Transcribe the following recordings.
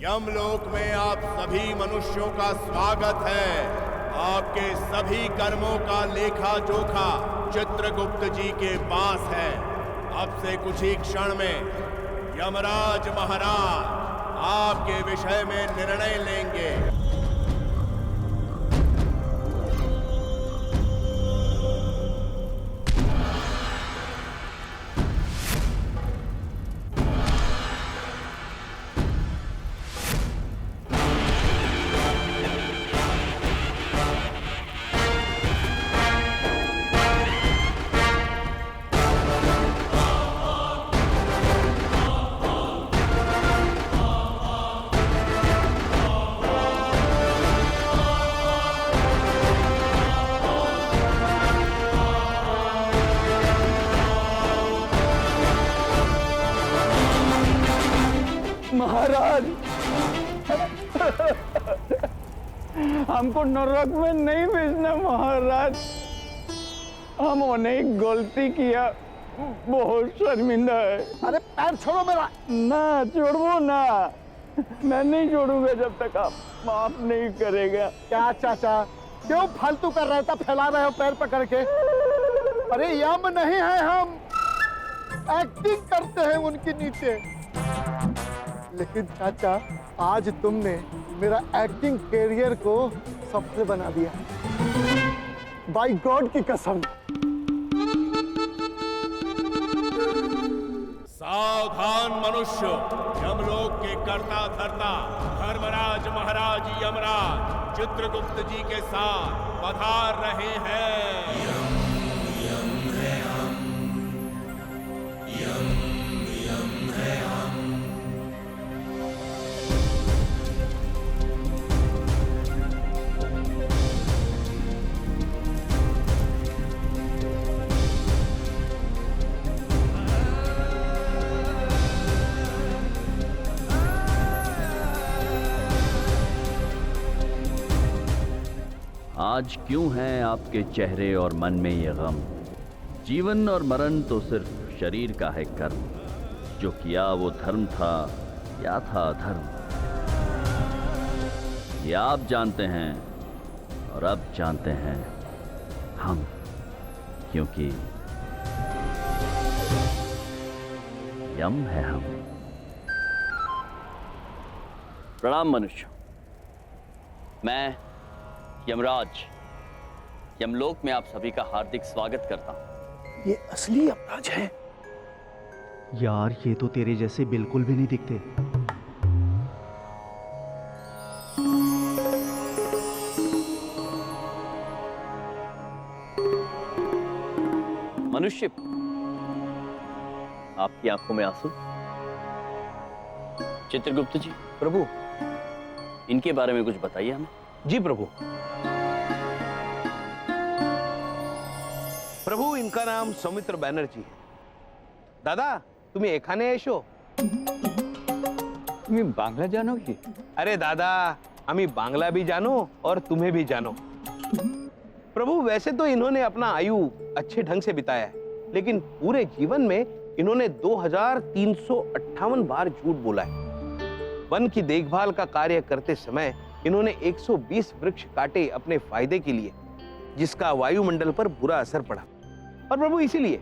यमलोक में आप सभी मनुष्यों का स्वागत है। आपके सभी कर्मों का लेखा जोखा चित्रगुप्त जी के पास है। अब से कुछ ही क्षण में यमराज महाराज आपके विषय में निर्णय लेंगे। महाराज, हमको नरक में नहीं भेजना महाराज। हमने गलती किया, बहुत शर्मिंदा है। अरे पैर छोड़ो मेरा। ना छोड़ो ना, मैं नहीं छोड़ूंगा जब तक आप माफ नहीं करेगा। क्या चाचा, क्यों फालतू कर रहे थे, फैला रहे हो पैर पकड़ के? अरे यम नहीं है, हम एक्टिंग करते हैं उनके नीचे। लेकिन चाचा, आज तुमने मेरा एक्टिंग कैरियर को सफल बना दिया, बाय गॉड की कसम। सावधान मनुष्य, यमलोक के कर्ता धर्ता धर्मराज महाराज यमराज चित्रगुप्त जी के साथ पधार रहे हैं। आज क्यों है आपके चेहरे और मन में ये गम? जीवन और मरण तो सिर्फ शरीर का है कर्म। जो किया वो धर्म था या था अधर्म, ये आप जानते हैं और अब जानते हैं हम, क्योंकि यम है हम। प्रणाम मनुष्य, मैं यमराज यमलोक में आप सभी का हार्दिक स्वागत करता हूं। ये असली यमराज है यार, ये तो तेरे जैसे बिल्कुल भी नहीं दिखते। मनुष्य, आपकी आंखों में आंसू। चित्रगुप्त जी, प्रभु। इनके बारे में कुछ बताइए हमें। जी प्रभु। प्रभु, इनका नाम सौमित्र बैनर्जी है। दादा, तुम्हें एखाने एशो? तुम्हें बांग्ला जानो की? अरे दादा, हमें बांग्ला भी जानो और तुम्हें भी जानो। प्रभु, वैसे तो इन्होंने अपना आयु अच्छे ढंग से बिताया है, लेकिन पूरे जीवन में इन्होंने 2358 बार झूठ बोला है। वन की देखभाल का कार्य करते समय इन्होंने 120 वृक्ष काटे अपने फायदे के लिए, जिसका वायुमंडल पर बुरा असर पड़ा। और प्रभु, इसीलिए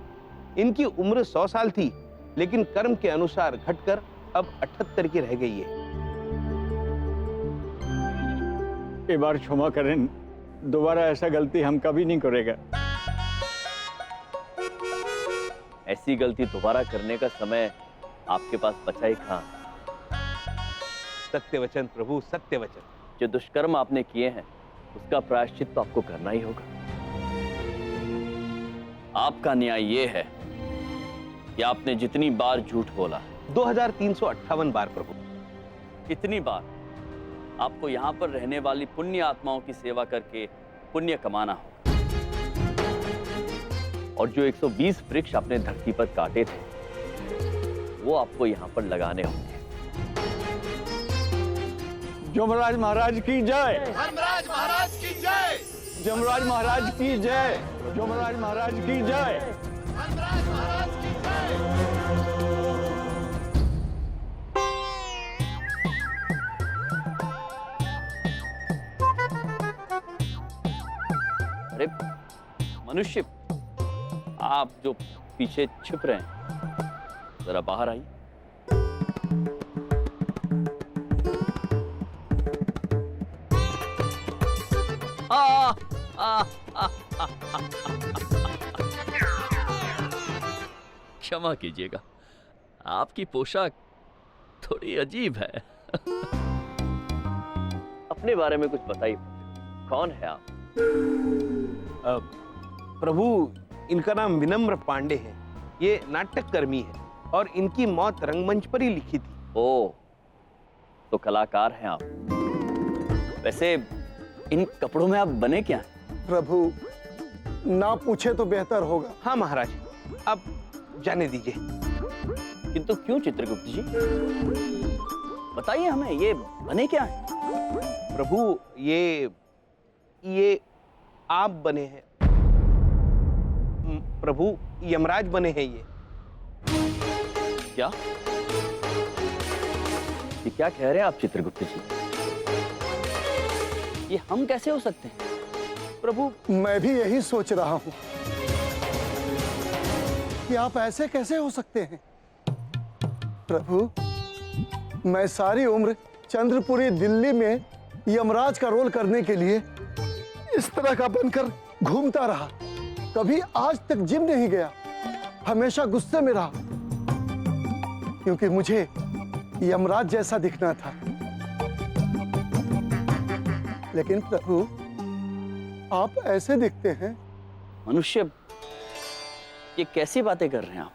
इनकी उम्र 100 साल थी, लेकिन कर्म के अनुसार घटकर अब 78 की रह गई है। एक बार क्षमा करें, दोबारा ऐसा गलती हम कभी नहीं करेगा। ऐसी गलती दोबारा करने का समय आपके पास बचा ही कहां? सत्य वचन प्रभु, सत्य वचन। जो दुष्कर्म आपने किए हैं उसका प्रायश्चित तो आपको करना ही होगा। आपका न्याय ये है कि आपने जितनी बार झूठ बोला, 2358 बार प्रभु। इतनी बार आपको यहाँ पर रहने वाली पुण्य आत्माओं की सेवा करके पुण्य कमाना होगा। और जो 120 वृक्ष आपने धरती पर काटे थे वो आपको यहाँ पर लगाने होंगे। यमराज महाराज की जय। धर्मराज महाराज की जय। यमराज महाराज की जय। यमराज महाराज की जय। धर्मराज महाराज की जय। अरे मनुष्य, आप जो पीछे छिप रहे हैं, जरा बाहर आइए। आ, आ, आ, आ, क्षमा कीजिएगा, आपकी पोशाक थोड़ी अजीब है। अपने बारे में कुछ बताइए, कौन है आप? प्रभु, इनका नाम विनम्र पांडे है। ये नाटक कर्मी है और इनकी मौत रंगमंच पर ही लिखी थी। ओ, तो कलाकार हैं आप। वैसे इन कपड़ों में आप बने क्या हैं? प्रभु, ना पूछे तो बेहतर होगा। हाँ महाराज, आप जाने दीजिए। किंतु क्यों चित्रगुप्त जी, बताइए हमें, ये बने क्या हैं? प्रभु, ये आप बने हैं। प्रभु, यमराज बने हैं ये। क्या? ये क्या कह रहे हैं आप चित्रगुप्त जी? ये हम कैसे हो सकते हैं? प्रभु, मैं भी यही सोच रहा हूं कि आप ऐसे कैसे हो सकते हैं। प्रभु, मैं सारी उम्र चंद्रपुरी दिल्ली में यमराज का रोल करने के लिए इस तरह का बनकर घूमता रहा, कभी आज तक जिम नहीं गया, हमेशा गुस्से में रहा, क्योंकि मुझे यमराज जैसा दिखना था। लेकिन प्रभु, आप ऐसे दिखते हैं। मनुष्य, ये कैसी बातें कर रहे हैं आप?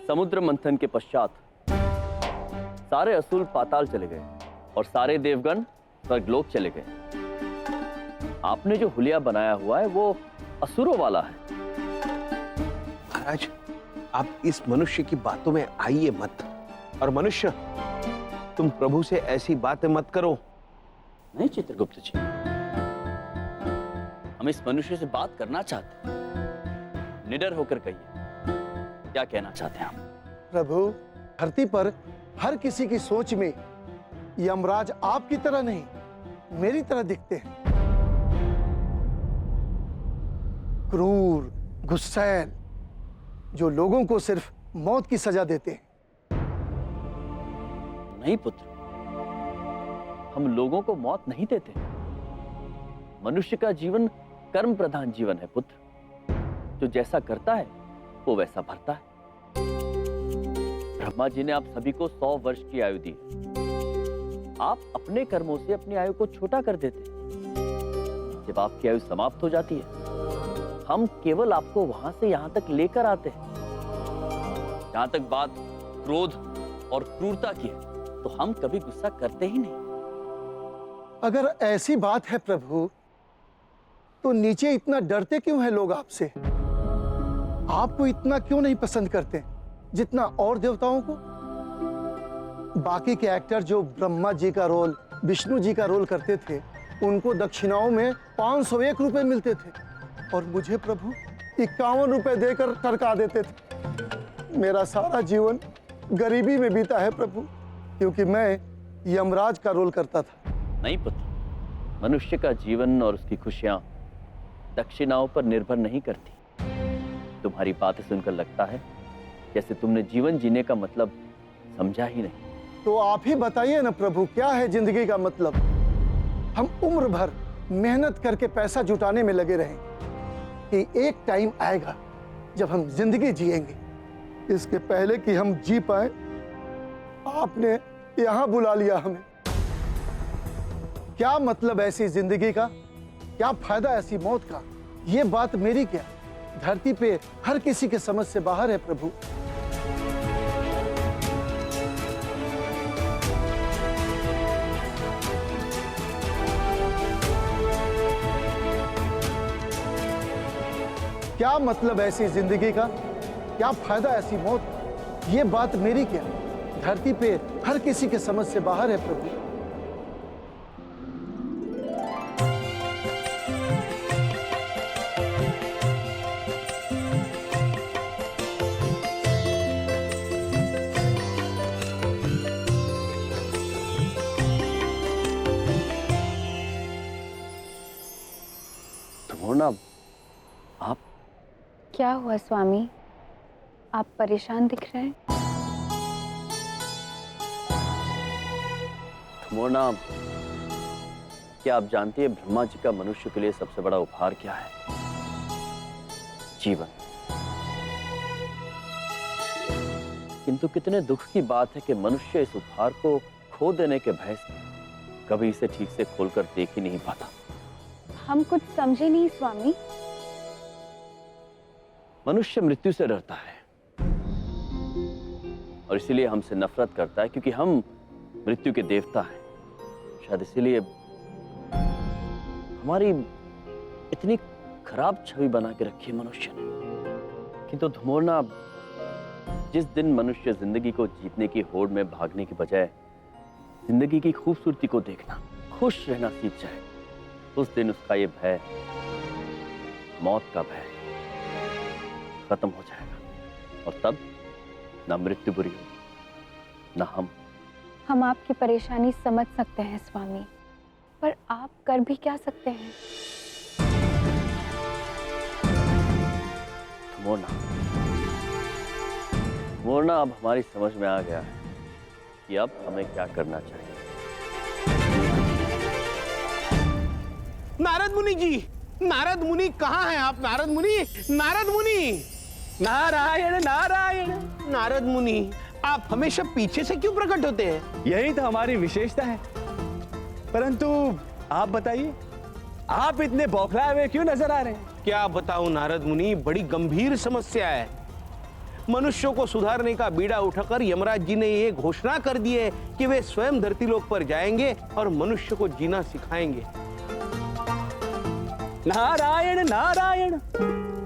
समुद्र मंथन के पश्चात सारे असुर पाताल चले गए और सारे देवगण स्वर्गलोक चले गए। आपने जो हुलिया बनाया हुआ है वो असुरों वाला है। महाराज, आप इस मनुष्य की बातों में आइए मत। और मनुष्य, तुम प्रभु से ऐसी बातें मत करो। नहीं चित्रगुप्त जी, हम इस मनुष्य से बात करना चाहते हैं। निडर होकर कहिए, क्या कहना चाहते हैं आप? प्रभु, धरती पर हर किसी की सोच में यमराज आपकी तरह नहीं, मेरी तरह दिखते हैं। क्रूर, गुस्सैल, जो लोगों को सिर्फ मौत की सजा देते हैं। नहीं पुत्र, हम लोगों को मौत नहीं देते। मनुष्य का जीवन कर्म प्रधान जीवन है पुत्र। जो जैसा करता है वो वैसा भरता है। ब्रह्मा जी ने आप सभी को 100 वर्ष की आयु दी। आप अपने कर्मों से अपनी आयु को छोटा कर देते। जब आपकी आयु समाप्त हो जाती है, हम केवल आपको वहां से यहां तक लेकर आते हैं। जहां तक बात क्रोध और क्रूरता की है, तो हम कभी गुस्सा करते ही नहीं। अगर ऐसी बात है प्रभु, तो नीचे इतना डरते क्यों हैं लोग आपसे? आपको इतना क्यों नहीं पसंद करते जितना और देवताओं को? बाकी के एक्टर जो ब्रह्मा जी का रोल, विष्णु जी का रोल करते थे, उनको दक्षिणाओं में 501 रुपए मिलते थे, और मुझे प्रभु 51 रुपए देकर टरका देते थे। मेरा सारा जीवन गरीबी में बीता है प्रभु, क्योंकि मैं यमराज का रोल करता था। नहीं पुत्र, मनुष्य का जीवन और उसकी खुशियां दक्षिणाओं पर निर्भर नहीं करती। तुम्हारी बातें सुनकर लगता है जैसे तुमने जीवन जीने का मतलब समझा ही नहीं। तो आप ही बताइए ना प्रभु, क्या है जिंदगी का मतलब? हम उम्र भर मेहनत करके पैसा जुटाने में लगे रहें कि एक टाइम आएगा जब हम जिंदगी जिएंगे। इसके पहले कि हम जी पाए, आपने यहां बुला लिया हमें। क्या मतलब ऐसी जिंदगी का? क्या फायदा ऐसी मौत का? ये बात मेरी क्या, धरती पे हर किसी के समझ से बाहर है प्रभु। क्या मतलब ऐसी जिंदगी का? क्या फायदा ऐसी मौत का? ये बात मेरी क्या, धरती पे हर किसी के समझ से बाहर है प्रभु। धमोना, आप क्या हुआ स्वामी, आप परेशान दिख रहे हैं। धमोना, क्या आप जानती है ब्रह्मा जी का मनुष्य के लिए सबसे बड़ा उपहार क्या है? जीवन। किंतु कितने दुख की बात है कि मनुष्य इस उपहार को खो देने के भय से कभी इसे ठीक से खोलकर देख ही नहीं पाता। हम कुछ समझे नहीं स्वामी। मनुष्य मृत्यु से डरता है और इसीलिए हमसे नफरत करता है, क्योंकि हम मृत्यु के देवता हैं। शायद इसीलिए हमारी इतनी खराब छवि बना के रखी है मनुष्य ने। किंतु धमोना, जिस दिन मनुष्य जिंदगी को जीतने की होड़ में भागने की बजाय जिंदगी की खूबसूरती को देखना, खुश रहना सीख जाए, उस दिन उसका ये भय, मौत का भय, खत्म हो जाएगा। और तब ना मृत्यु बुरी होगी, ना हम आपकी परेशानी समझ सकते हैं स्वामी, पर आप कर भी क्या सकते हैं। मोरना, अब हमारी समझ में आ गया है कि अब हमें क्या करना चाहिए। नारद मुनि जी, नारद मुनि कहाँ हैं आप? नारद मुनि, नारद मुनि, नारायण नारायण। नारद मुनि, आप हमेशा पीछे से क्यों प्रकट होते हैं? यही तो हमारी विशेषता है। परंतु आप बताइए, आप इतने बौखलाए हुए क्यों नजर आ रहे हैं? क्या बताऊं नारद मुनि, बड़ी गंभीर समस्या है। मनुष्यों को सुधारने का बीड़ा उठाकर यमराज जी ने ये घोषणा कर दी है कि वे स्वयं धरती लोक पर जाएंगे और मनुष्य को जीना सिखाएंगे। नारायण नारायण।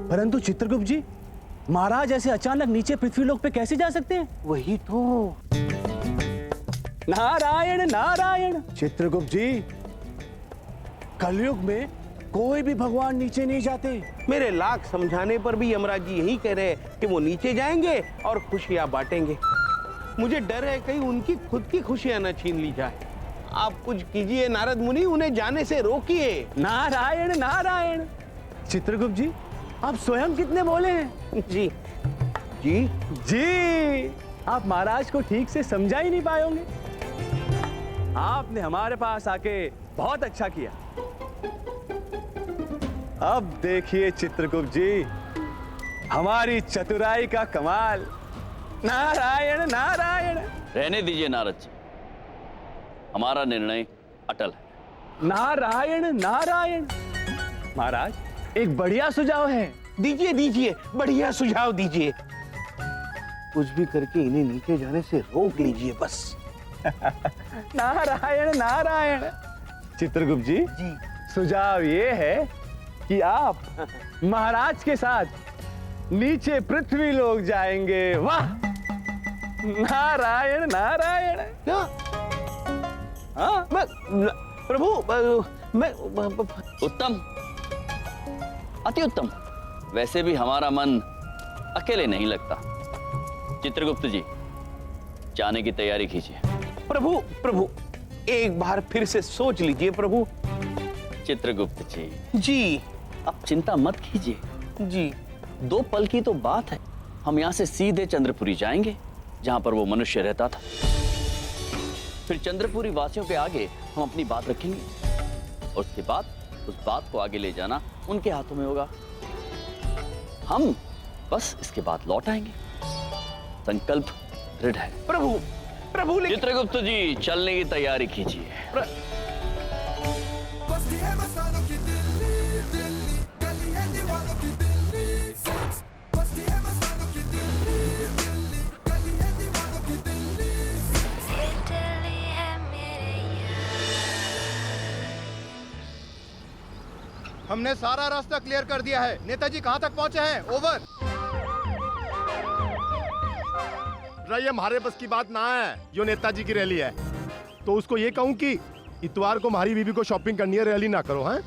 परंतु चित्रगुप्त जी, महाराज ऐसे अचानक नीचे पृथ्वी लोक पे कैसे जा सकते हैं? वही तो। नारायण नारायण। चित्रगुप्त जी, कलयुग में कोई भी भगवान नीचे नहीं जाते। मेरे लाख समझाने पर भी यमराज जी यही कह रहे हैं कि वो नीचे जाएंगे और खुशियां बांटेंगे। मुझे डर है कहीं उनकी खुद की खुशियां न छीन ली जाए। आप कुछ कीजिए नारद मुनि, उन्हें जाने से रोकिए। नारायण नारायण। चित्रगुप्त जी, आप स्वयं कितने बोले हैं? जी जी जी, आप महाराज को ठीक से समझा ही नहीं पाए होंगे। आपने हमारे पास आके बहुत अच्छा किया। अब देखिए चित्रगुप्त जी, हमारी चतुराई का कमाल। नारायण नारायण। रहने दीजिए नारद जी, हमारा निर्णय अटल है। नारायण नारायण। महाराज, एक बढ़िया सुझाव है। दीजिए दीजिए, बढ़िया सुझाव दीजिए। कुछ भी करके इन्हें नीचे जाने से रोक लीजिए बस। नारायण नारायण। चित्रगुप्त जी, सुझाव ये है कि आप महाराज के साथ नीचे पृथ्वी लोक जाएंगे। वाह, नारायण नारायण। क्या? हाँ, प्रभु, मैं उत्तम, अति उत्तम। वैसे भी हमारा मन अकेले नहीं लगता। चित्रगुप्त जी, जाने की तैयारी कीजिए। प्रभु, प्रभु, एक बार फिर से सोच लीजिए प्रभु। चित्रगुप्त जी, जी अब चिंता मत कीजिए। जी। 2 पल की तो बात है। हम यहाँ से सीधे चंद्रपुरी जाएंगे, जहाँ पर वो मनुष्य रहता था। फिर चंद्रपुरी वासियों के आगे हम अपनी बात रखेंगे और उसके बाद उस बात को आगे ले जाना उनके हाथों में होगा। हम बस इसके बाद लौट आएंगे। संकल्प दृढ़ है। प्रभु, प्रभु, चित्रगुप्त जी, चलने की तैयारी कीजिए। हमने सारा रास्ता क्लियर कर दिया है। नेताजी कहाँ तक पहुँचे हैं? ओवर। ये हमारे बस की बात ना है। जो नेताजी की रैली है, तो उसको ये कहूं कि इतवार को हमारी बीबी को शॉपिंग करनी है, रैली ना करो। हैं?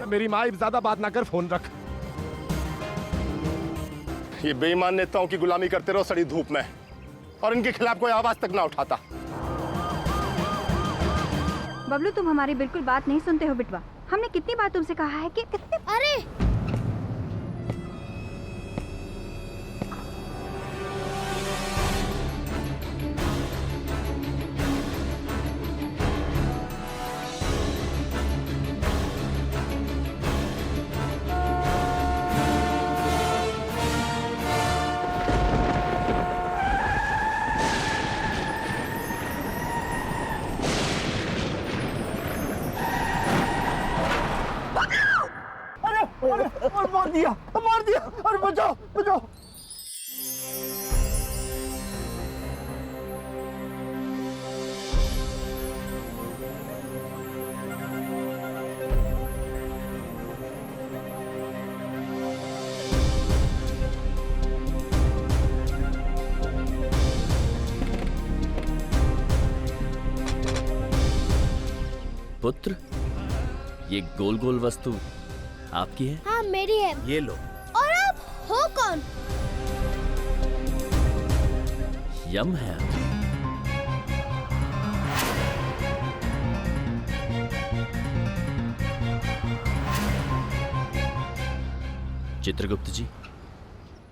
मेरी माँ, ज्यादा बात ना कर, फोन रख। ये बेईमान नेताओं की गुलामी करते रहो सड़ी धूप में, और इनके खिलाफ कोई आवाज तक ना उठाता। बबलू, तुम हमारी बिल्कुल बात नहीं सुनते हो बिटवा। हमने कितनी बार तुमसे कहा है कि कितने। अरे और मार दिया, और बचाओ बचाओ। पुत्र, ये गोल गोल वस्तु आपकी है? हाँ मेरी है। ये लो। और आप हो कौन? यम है आप। चित्रगुप्त जी,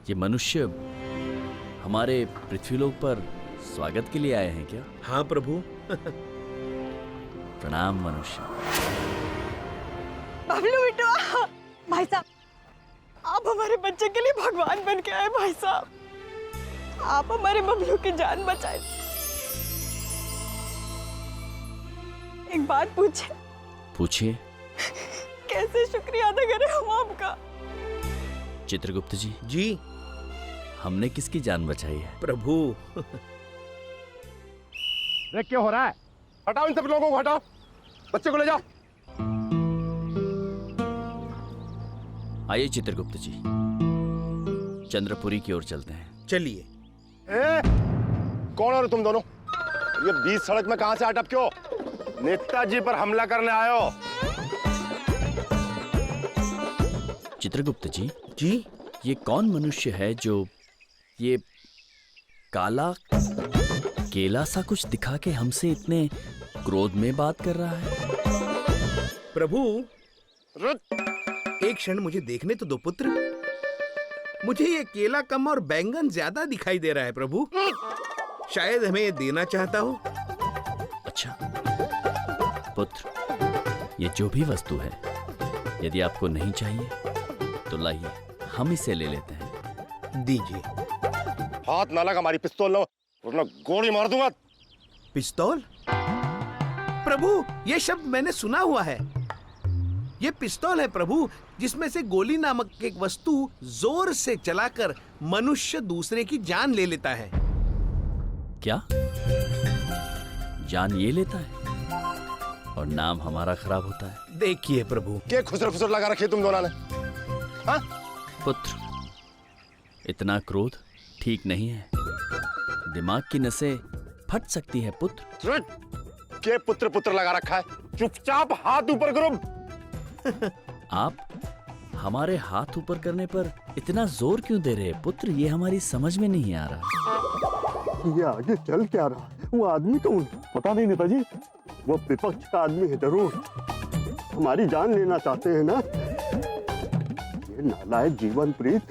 ये मनुष्य हमारे पृथ्वीलोक पर स्वागत के लिए आए हैं क्या? हाँ प्रभु। प्रणाम मनुष्य। बबलू बिटवा, भाई साहब, आप हमारे बच्चे के लिए भगवान बन के आए भाई साहब। आप हमारे बबलू की जान बचाए। एक बात पूछे? पूछिए। कैसे शुक्रिया अदा करें हम आपका? चित्रगुप्त जी, जी हमने किसकी जान बचाई है? प्रभु। देख क्या हो रहा है? हटाओ इन सब लोगों को, हटाओ। बच्चे को ले जाओ। आइए चित्रगुप्त जी, चंद्रपुरी की ओर चलते हैं। चलिए। कौन हो तुम दोनों? ये बीच सड़क में कहां से अटक क्यों? नेताजी पर हमला करने आए हो? चित्रगुप्त जी, जी ये कौन मनुष्य है जो ये काला केला सा कुछ दिखा के हमसे इतने क्रोध में बात कर रहा है? प्रभु, एक क्षण मुझे देखने तो दो पुत्र। मुझे ये केला कम और बैंगन ज्यादा दिखाई दे रहा है प्रभु। शायद हमें ये देना चाहता हो। अच्छा पुत्र, ये जो भी वस्तु है, यदि आपको नहीं चाहिए तो लाइए, हम इसे ले लेते हैं। दीजिए। हाथ ना लगा, हमारी पिस्तौल लो वरना गोली मार दूंगा। पिस्तौल? प्रभु, ये शब्द मैंने सुना हुआ है। ये पिस्तौल है प्रभु, जिसमें से गोली नामक एक वस्तु जोर से चलाकर मनुष्य दूसरे की जान ले लेता है। क्या जान ये लेता है और नाम हमारा खराब होता है? देखिए प्रभु। क्या खुसर फुसर लगा रखी तुम दोनों ने? हाँ? पुत्र, इतना क्रोध ठीक नहीं है। दिमाग की नसें फट सकती है पुत्र। के पुत्र पुत्र लगा रखा है? चुपचाप हाथ ऊपर करो। आप हमारे हाथ ऊपर करने पर इतना जोर क्यों दे रहे हैं पुत्र? ये हमारी समझ में नहीं आ रहा। ये आगे चल क्या रहा है? वो आदमी कौन? पता नहीं नेताजी, वो विपक्ष का आदमी है जरूर। हमारी जान लेना चाहते हैं ना? ये नालायक जीवन प्रीत,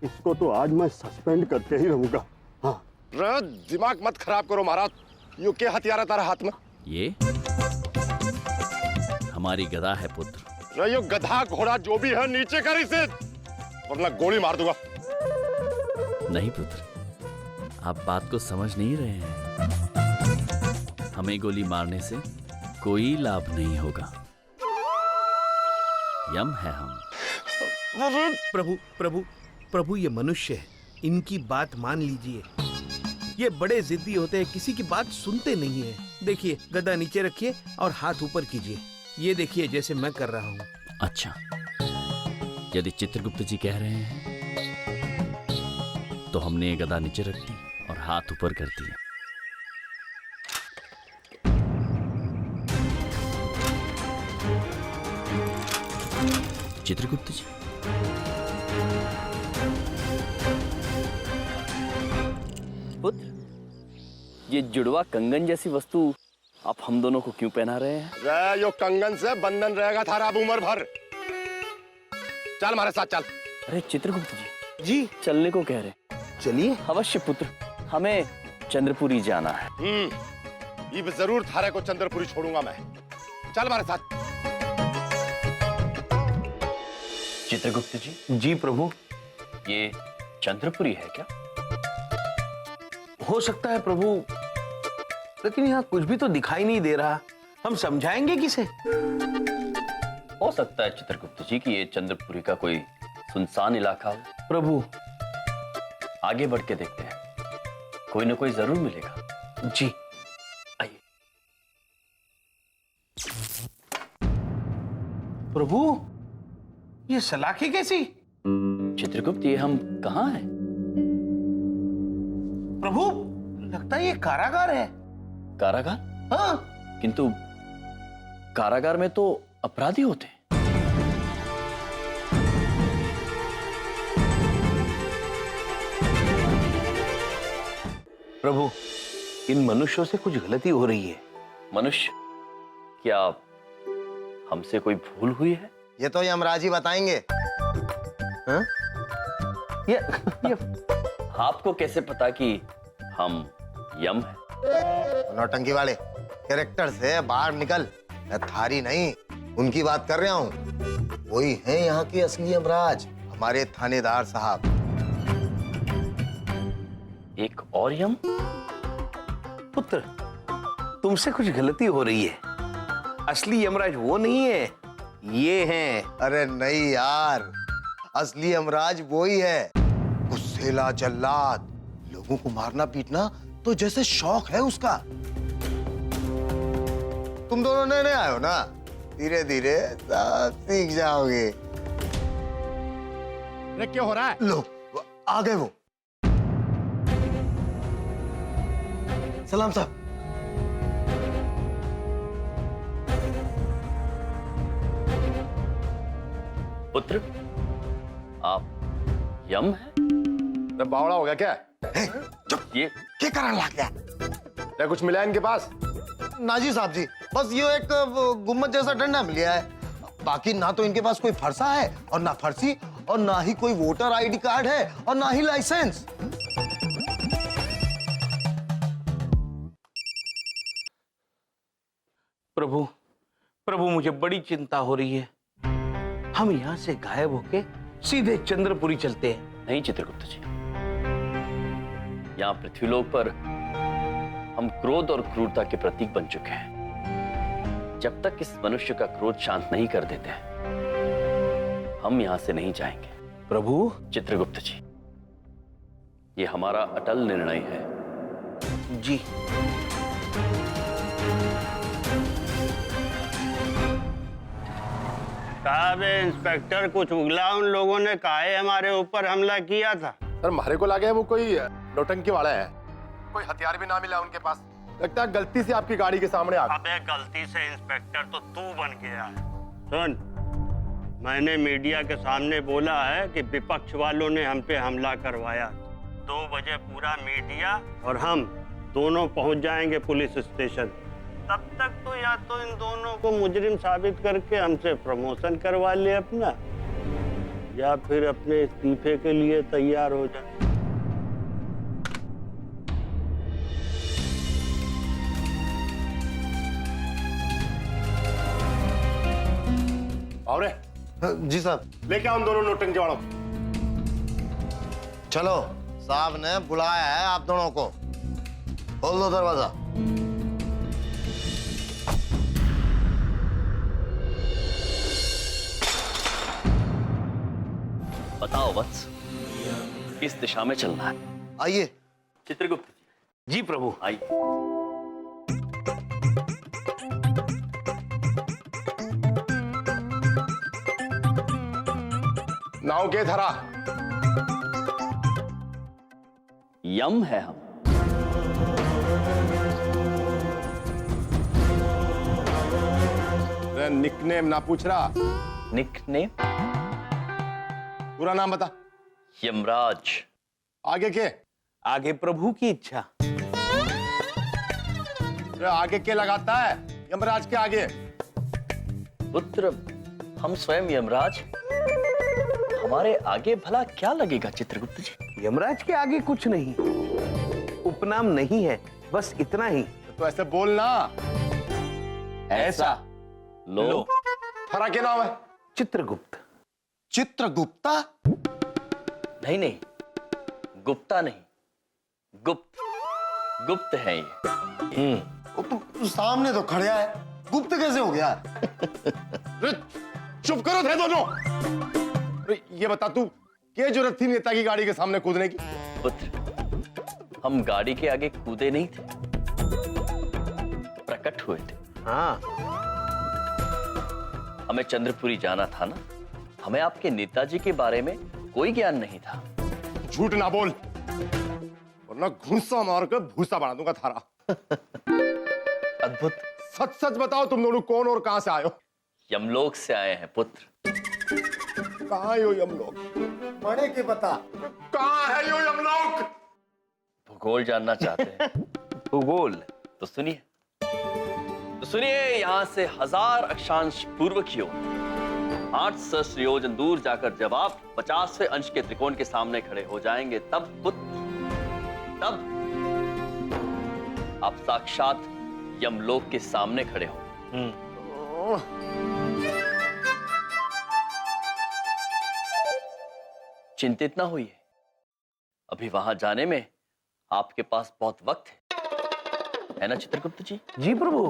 इसको तो आज मैं सस्पेंड करके ही रहूंगा। हाँ। दिमाग मत खराब करो महाराज। यो क्या हथियार है तारा हाथ में? ये हमारी गदा है पुत्र। यो गधा घोड़ा जो भी है, नीचे कर इसे वरना गोली मार दूंगा। नहीं पुत्र, आप बात को समझ नहीं रहे हैं। हमें गोली मारने से कोई लाभ नहीं होगा। यम है हम। प्रभु प्रभु प्रभु, ये मनुष्य है, इनकी बात मान लीजिए। ये बड़े जिद्दी होते हैं, किसी की बात सुनते नहीं है। देखिए, गदा नीचे रखिए और हाथ ऊपर कीजिए। ये देखिए, जैसे मैं कर रहा हूँ। अच्छा, यदि चित्रगुप्त जी कह रहे हैं तो हमने ये गदा नीचे रख दी और हाथ ऊपर कर दिया। चित्रगुप्त जी, पुत्र, ये जुड़वा कंगन जैसी वस्तु आप हम दोनों को क्यों पहना रहे हैं? रे यो कंगन से बंधन रहेगा थारा अब उम्र भर। चल हमारे साथ चल। अरे चित्रगुप्त जी चलने को कह रहे। चलिए। अवश्य पुत्र, हमें चंद्रपुरी जाना है। ये जरूर थारे को चंद्रपुरी छोड़ूंगा मैं। चल हमारे साथ। चित्रगुप्त जी। जी प्रभु। ये चंद्रपुरी है क्या? हो सकता है प्रभु, लेकिन यहाँ कुछ भी तो दिखाई नहीं दे रहा। हम समझाएंगे किसे? हो सकता है चित्रगुप्त जी कि ये चंद्रपुरी का कोई सुनसान इलाका हो। प्रभु आगे बढ़ के देखते हैं, कोई ना कोई जरूर मिलेगा। जी आइए। प्रभु ये सलाखें कैसी? चित्रगुप्त ये हम कहाँ हैं? प्रभु लगता है ये कारागार है। कारागार? हाँ। किंतु कारागार में तो अपराधी होते हैं। प्रभु इन मनुष्यों से कुछ गलती हो रही है। मनुष्य? क्या हमसे कोई भूल हुई है? ये तो यमराज ही बताएंगे। हाँ? ये आपको कैसे पता कि हम यम हैं? नौटंकी वाले कैरेक्टर से बाहर निकल। मैं थारी नहीं उनकी बात कर रहा हूँ। वही हैं यहाँ के असली यमराज, हमारे थानेदार साहब। एक और यम? पुत्र तुमसे कुछ गलती हो रही है। असली यमराज वो नहीं है, ये हैं। अरे नहीं यार, असली यमराज वो ही है। गुस्सेला जल्लाद, लोगों को मारना पीटना तो जैसे शौक है उसका। तुम दोनों नए नए आए हो ना, धीरे धीरे सब सीख जाओगे। अरे क्या हो रहा है? लो आ गए वो। सलाम साहब। पुत्र आप यम हैं? बावड़ा हो गया क्या? चुप। ये क्या कराने लग गया? क्या कुछ मिला इनके पास? नाजी साहब जी, बस ये एक गुम्मत जैसा डंडा मिल गया है। बाकी ना तो इनके पास कोई फरसा है और ना फर्सी, और ना ही कोई वोटर आईडी कार्ड है और ना ही लाइसेंस। प्रभु प्रभु मुझे बड़ी चिंता हो रही है। हम यहाँ से गायब होके सीधे चंद्रपुरी चलते हैं। नहीं चित्रगुप्त जी, यहाँ पृथ्वीलोक पर हम क्रोध और क्रूरता के प्रतीक बन चुके हैं। जब तक इस मनुष्य का क्रोध शांत नहीं कर देते हम यहाँ से नहीं जाएंगे। प्रभु चित्रगुप्त जी, ये हमारा अटल निर्णय है। जी। साहब इंस्पेक्टर, कुछ उगला उन लोगों ने काहे हमारे ऊपर हमला किया था? सर हमारे को लगा है वो कोई नौटंकी वाला है। कोई हथियार भी ना मिला उनके पास। लगता है गलती से आपकी गाड़ी के सामने आ गए। अबे गलती से इंस्पेक्टर तो तू बन गया है। सुन, मैंने मीडिया के सामने बोला है कि विपक्ष वालों ने हम पे हमला करवाया। 2 बजे पूरा मीडिया और हम दोनों पहुंच जाएंगे पुलिस स्टेशन। तब तक तो या तो इन दोनों को मुजरिम साबित करके हमसे प्रमोशन करवा ले अपना, या फिर अपने इस्तीफे के लिए तैयार हो जाए। और जी साहब। लेके आओ उन दोनों नौटंकी वालों को। चलो, साहब ने बुलाया है आप दोनों को। खोल दो दरवाजा। बताओ वत्स, किस दिशा में चलना है? आइए। चित्रगुप्त जी प्रभु। आइए। नाव के धरा? यम है हम। निकनेम ना पूछ रहा। निकनेम? पूरा नाम बता। यमराज। आगे के? आगे प्रभु की इच्छा। अरे आगे के लगाता है, यमराज के आगे। पुत्र, हम स्वयं यमराज, हमारे आगे भला क्या लगेगा चित्रगुप्त जी? यमराज के आगे कुछ नहीं, उपनाम नहीं है, बस इतना ही। तो ऐसे बोलना। ऐसा लो। हरा क्या नाम है? चित्रगुप्त। चित्रगुप्ता? नहीं नहीं, गुप्ता नहीं, गुप्त, गुप्त है ये। वो तो सामने तो खड़ा है, गुप्त कैसे हो गया? अरे चुप करो थे दोनों। अरे ये बता तू, क्या जरूरत थी नेता की गाड़ी के सामने कूदने की? पुत्र, हम गाड़ी के आगे कूदे नहीं थे, प्रकट हुए थे। हाँ, हमें चंद्रपुरी जाना था ना, हमें आपके नेताजी के बारे में कोई ज्ञान नहीं था। झूठ ना बोल, वरना घूंसा मार कर भूसा बना दूंगा थारा। अद्भुत। सच सच बताओ, तुम दोनों कौन और कहां से आए हो? यमलोक से आए हैं पुत्र। कहां है यो यमलोक? मणे के बता। कहां है यो यमलोक? भूगोल जानना चाहते हैं? भूगोल तो सुनिए, यहाँ से 1000 अक्षांश पूर्व की ओर 8 सहस्त्र योजन दूर जाकर जब आप 50वें अंश के त्रिकोण के सामने खड़े हो जाएंगे, तब पुत्र, तब आप साक्षात यमलोक के सामने खड़े हो। चिंतित ना होइए, अभी वहां जाने में आपके पास बहुत वक्त है ना चित्रगुप्त जी? जी प्रभु।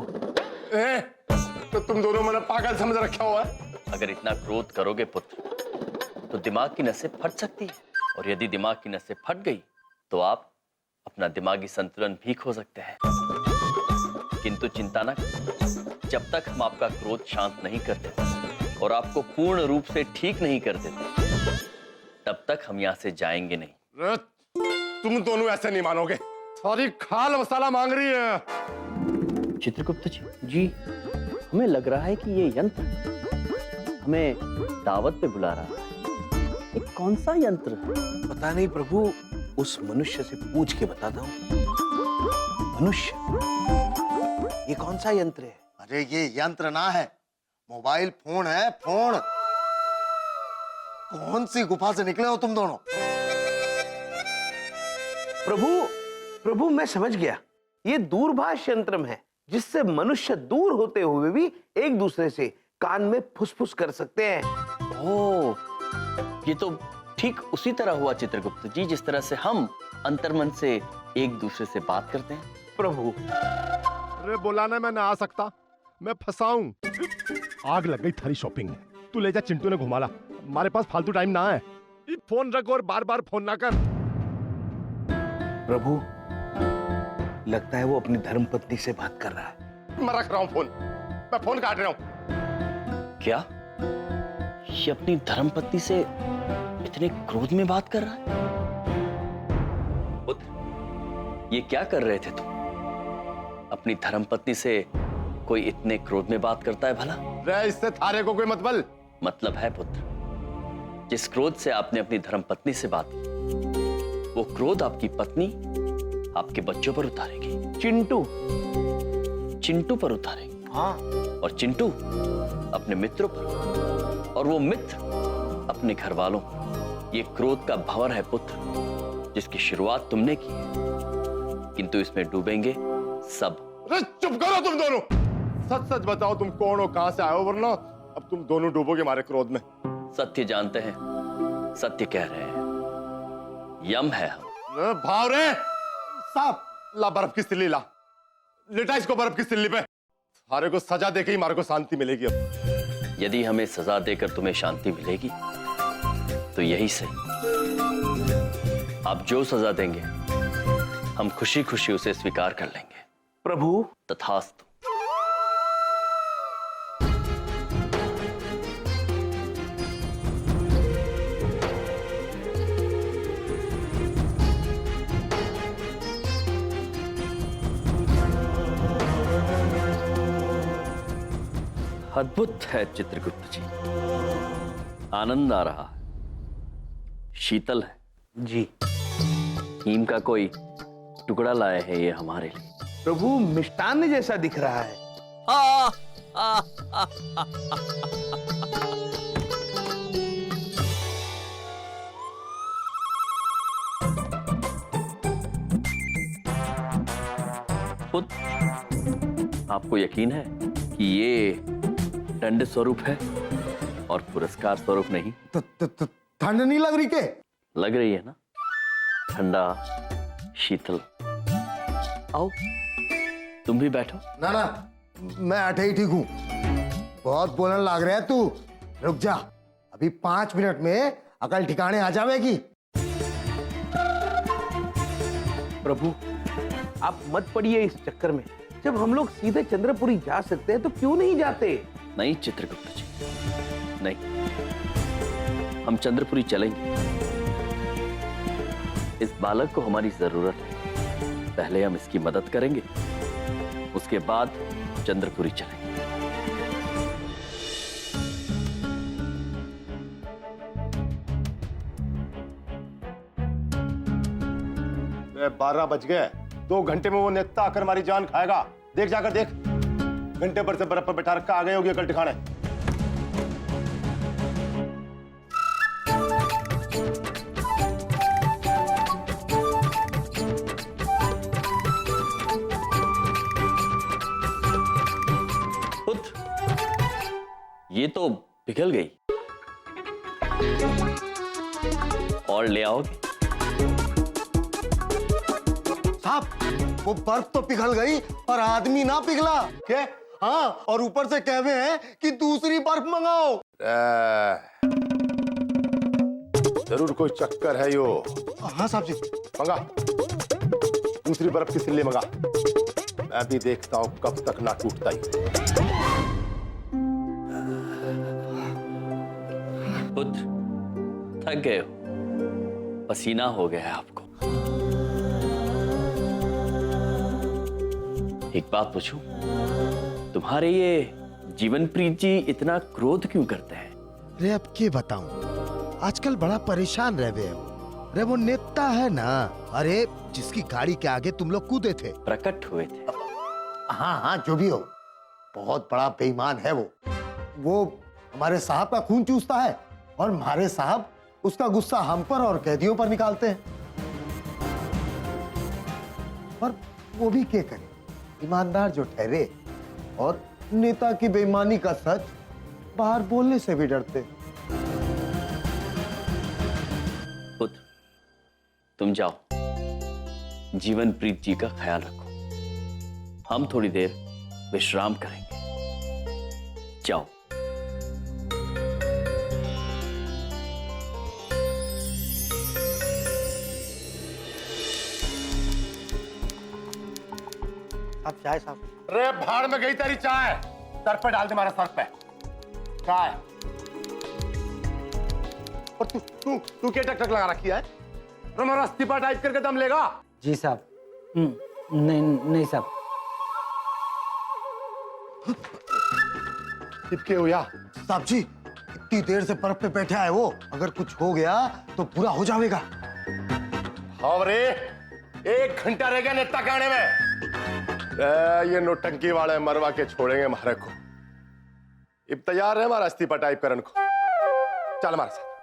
तो तुम दोनों मैंने पागल समझ रखा हुआ है। अगर इतना क्रोध करोगे पुत्र, तो दिमाग की नसें फट सकती है, और यदि दिमाग की नसें फट गई तो आप अपना दिमागी संतुलन भी खो सकते हैं। किंतु चिंता न करें, जब तक हम आपका क्रोध शांत नहीं कर देते और आपको पूर्ण रूप से ठीक नहीं कर देते, तब तक हम यहाँ से जाएंगे नहीं। तुम दोनों ऐसे नहीं मानोगे, सारी खाल मसाला मांग रही है। चित्रगुप्त जी, हमें लग रहा है कि ये यंत्र हमें दावत पे बुला रहा है। ये कौन सा यंत्र है? पता नहीं प्रभु, उस मनुष्य से पूछ के बताता हूँ। मनुष्य, ये कौन सा यंत्र है? अरे ये यंत्र ना है, मोबाइल फोन है, फोन। कौन सी गुफा से निकले हो तुम दोनों? प्रभु मैं समझ गया, ये दूरभाष यंत्र है, जिससे मनुष्य दूर होते हुए भी एक दूसरे से कान में फुसफुस कर सकते हैं। ओह, ये तो ठीक उसी तरह हुआ चित्रगुप्त जी, जिस तरह से हम अंतर्मन से एक दूसरे से बात करते हैं। प्रभु, अरे बुलाना मैं ना आ सकता, मैं फंसाऊं। आग लग गई थारी शॉपिंग में। तू ले जा, चिंटू ने घुमा ला, हमारे पास फालतू टाइम ना है। ये फोन रख और बार बार फोन ना कर। प्रभु, लगता है वो अपनी धर्मपत्नी से बात कर रहा है। मैं रख रहा हूं फोन, मैं फोन काट रहा हूं। क्या ये अपनी धर्मपत्नी से इतने क्रोध में बात कर रहा है? पुत्र, ये क्या कर रहे थे तुम? अपनी धर्मपत्नी से कोई इतने क्रोध में बात करता है भला? रे, इससे थारे को कोई मतलब है पुत्र। जिस क्रोध से आपने अपनी धर्मपत्नी से बात की, वो क्रोध आपकी पत्नी आपके बच्चों पर उतारेगी। चिंटू पर उतारेगी। हाँ। और चिंटू अपने मित्रों पर, और वो मित्र अपने घर वालों पर। ये क्रोध का भंवर है पुत्र, जिसकी शुरुआत तुमने की है, किंतु इसमें डूबेंगे सब। अरे चुप करो तुम दोनों। सच सच बताओ, तुम कौन हो, कहां से आए हो, वरना अब तुम दोनों डूबोगे हमारे क्रोध में। सत्य जानते हैं, सत्य कह रहे हैं। यम है हम। भाव रे साहब, ला बर्फ की सिल्ली ला, लिटा इसको बर्फ की सिल्ली पे। हमारे को सजा देके ही हमारे को शांति मिलेगी। अब यदि हमें सजा देकर तुम्हें शांति मिलेगी तो यही सही। आप जो सजा देंगे हम खुशी खुशी उसे स्वीकार कर लेंगे। प्रभु, तथास्तु। अद्भुत है चित्रगुप्त जी, आनंद आ रहा है, शीतल है जी। हीम का कोई टुकड़ा लाए हैं ये हमारे लिए। प्रभु मिष्टान्न जैसा दिख रहा है। आपको यकीन है कि ये दंड स्वरूप है और पुरस्कार स्वरूप नहीं? ठंड नहीं लग रही के? लग रही है ना, ठंडा शीतल। आओ तुम भी बैठो। ना ना, मैं अठे ही ठीक हूं। बहुत बोलने लग रहा है तू। रुक जा, अभी 5 मिनट में अकल ठिकाने आ जाएगी। प्रभु आप मत पड़िए इस चक्कर में। जब हम लोग सीधे चंद्रपुरी जा सकते हैं तो क्यों नहीं जाते? नहीं चित्रगुप्त जी, नहीं, हम चंद्रपुरी चलेंगे। इस बालक को हमारी जरूरत है। पहले हम इसकी मदद करेंगे, उसके बाद चंद्रपुरी चलेंगे। 12 बज गए। 2 घंटे में वो नेता आकर हमारी जान खाएगा। देख जाकर देख, घंटे भर से बर्फ पर बैठा रखा, आ गए होगी अकल ठिकाने। ये तो पिघल गई, और ले आओगे? साहब, वो बर्फ तो पिघल गई पर आदमी ना पिघला। क्या? हाँ, और ऊपर से कहवे हैं कि दूसरी बर्फ मंगाओ। जरूर कोई चक्कर है यो। हाँ साहब जी। मंगा, दूसरी बर्फ किस लिए मंगा। मैं भी देखता हूं कब तक ना टूटता ही। पुत्र थक गए हो, पसीना हो गया है आपको। एक बात पूछूं, तुम्हारे ये जीवनप्रीत जी इतना क्रोध क्यों करते हैं? रे अब क्या बताऊं, आजकल बड़ा परेशान रह गए हो। रे वो नेता है ना, अरे जिसकी गाड़ी के आगे तुम लोग कूदे थे, प्रकट हुए थे। हाँ हाँ, जो भी हो, बहुत बड़ा बेईमान है वो हमारे साहब का खून चूसता है और हमारे साहब उसका गुस्सा हम पर और कैदियों पर निकालते हैं। पर वो भी क्या करे, ईमानदार जो ठहरे और नेता की बेईमानी का सच बाहर बोलने से भी डरते। पुत्र तुम जाओ, जीवनप्रीत जी का ख्याल रखो। हम थोड़ी देर विश्राम करेंगे। जाओ। आप चाय साहब। रे भाड़ में गई तेरी चाय, सर पे डाल दे, हमारे सर पे चाय। और तू क्या टक टक लगा रखी है? हमारा इस्तीफा टाइप करके दम लेगा? जी साहब। नहीं साहब। चिपके हो या? साहब जी, इतनी देर से बर्फ पे बैठा है वो, अगर कुछ हो गया तो पूरा हो जाएगा। हाँ रे, 1 घंटा रह गया नेता के आने में। ये नोटंकी वाले मरवा के छोड़ेंगे हमारे को। अब तैयार है हमारा इस्तीफा टाइप करने को। चल हमारे साथ।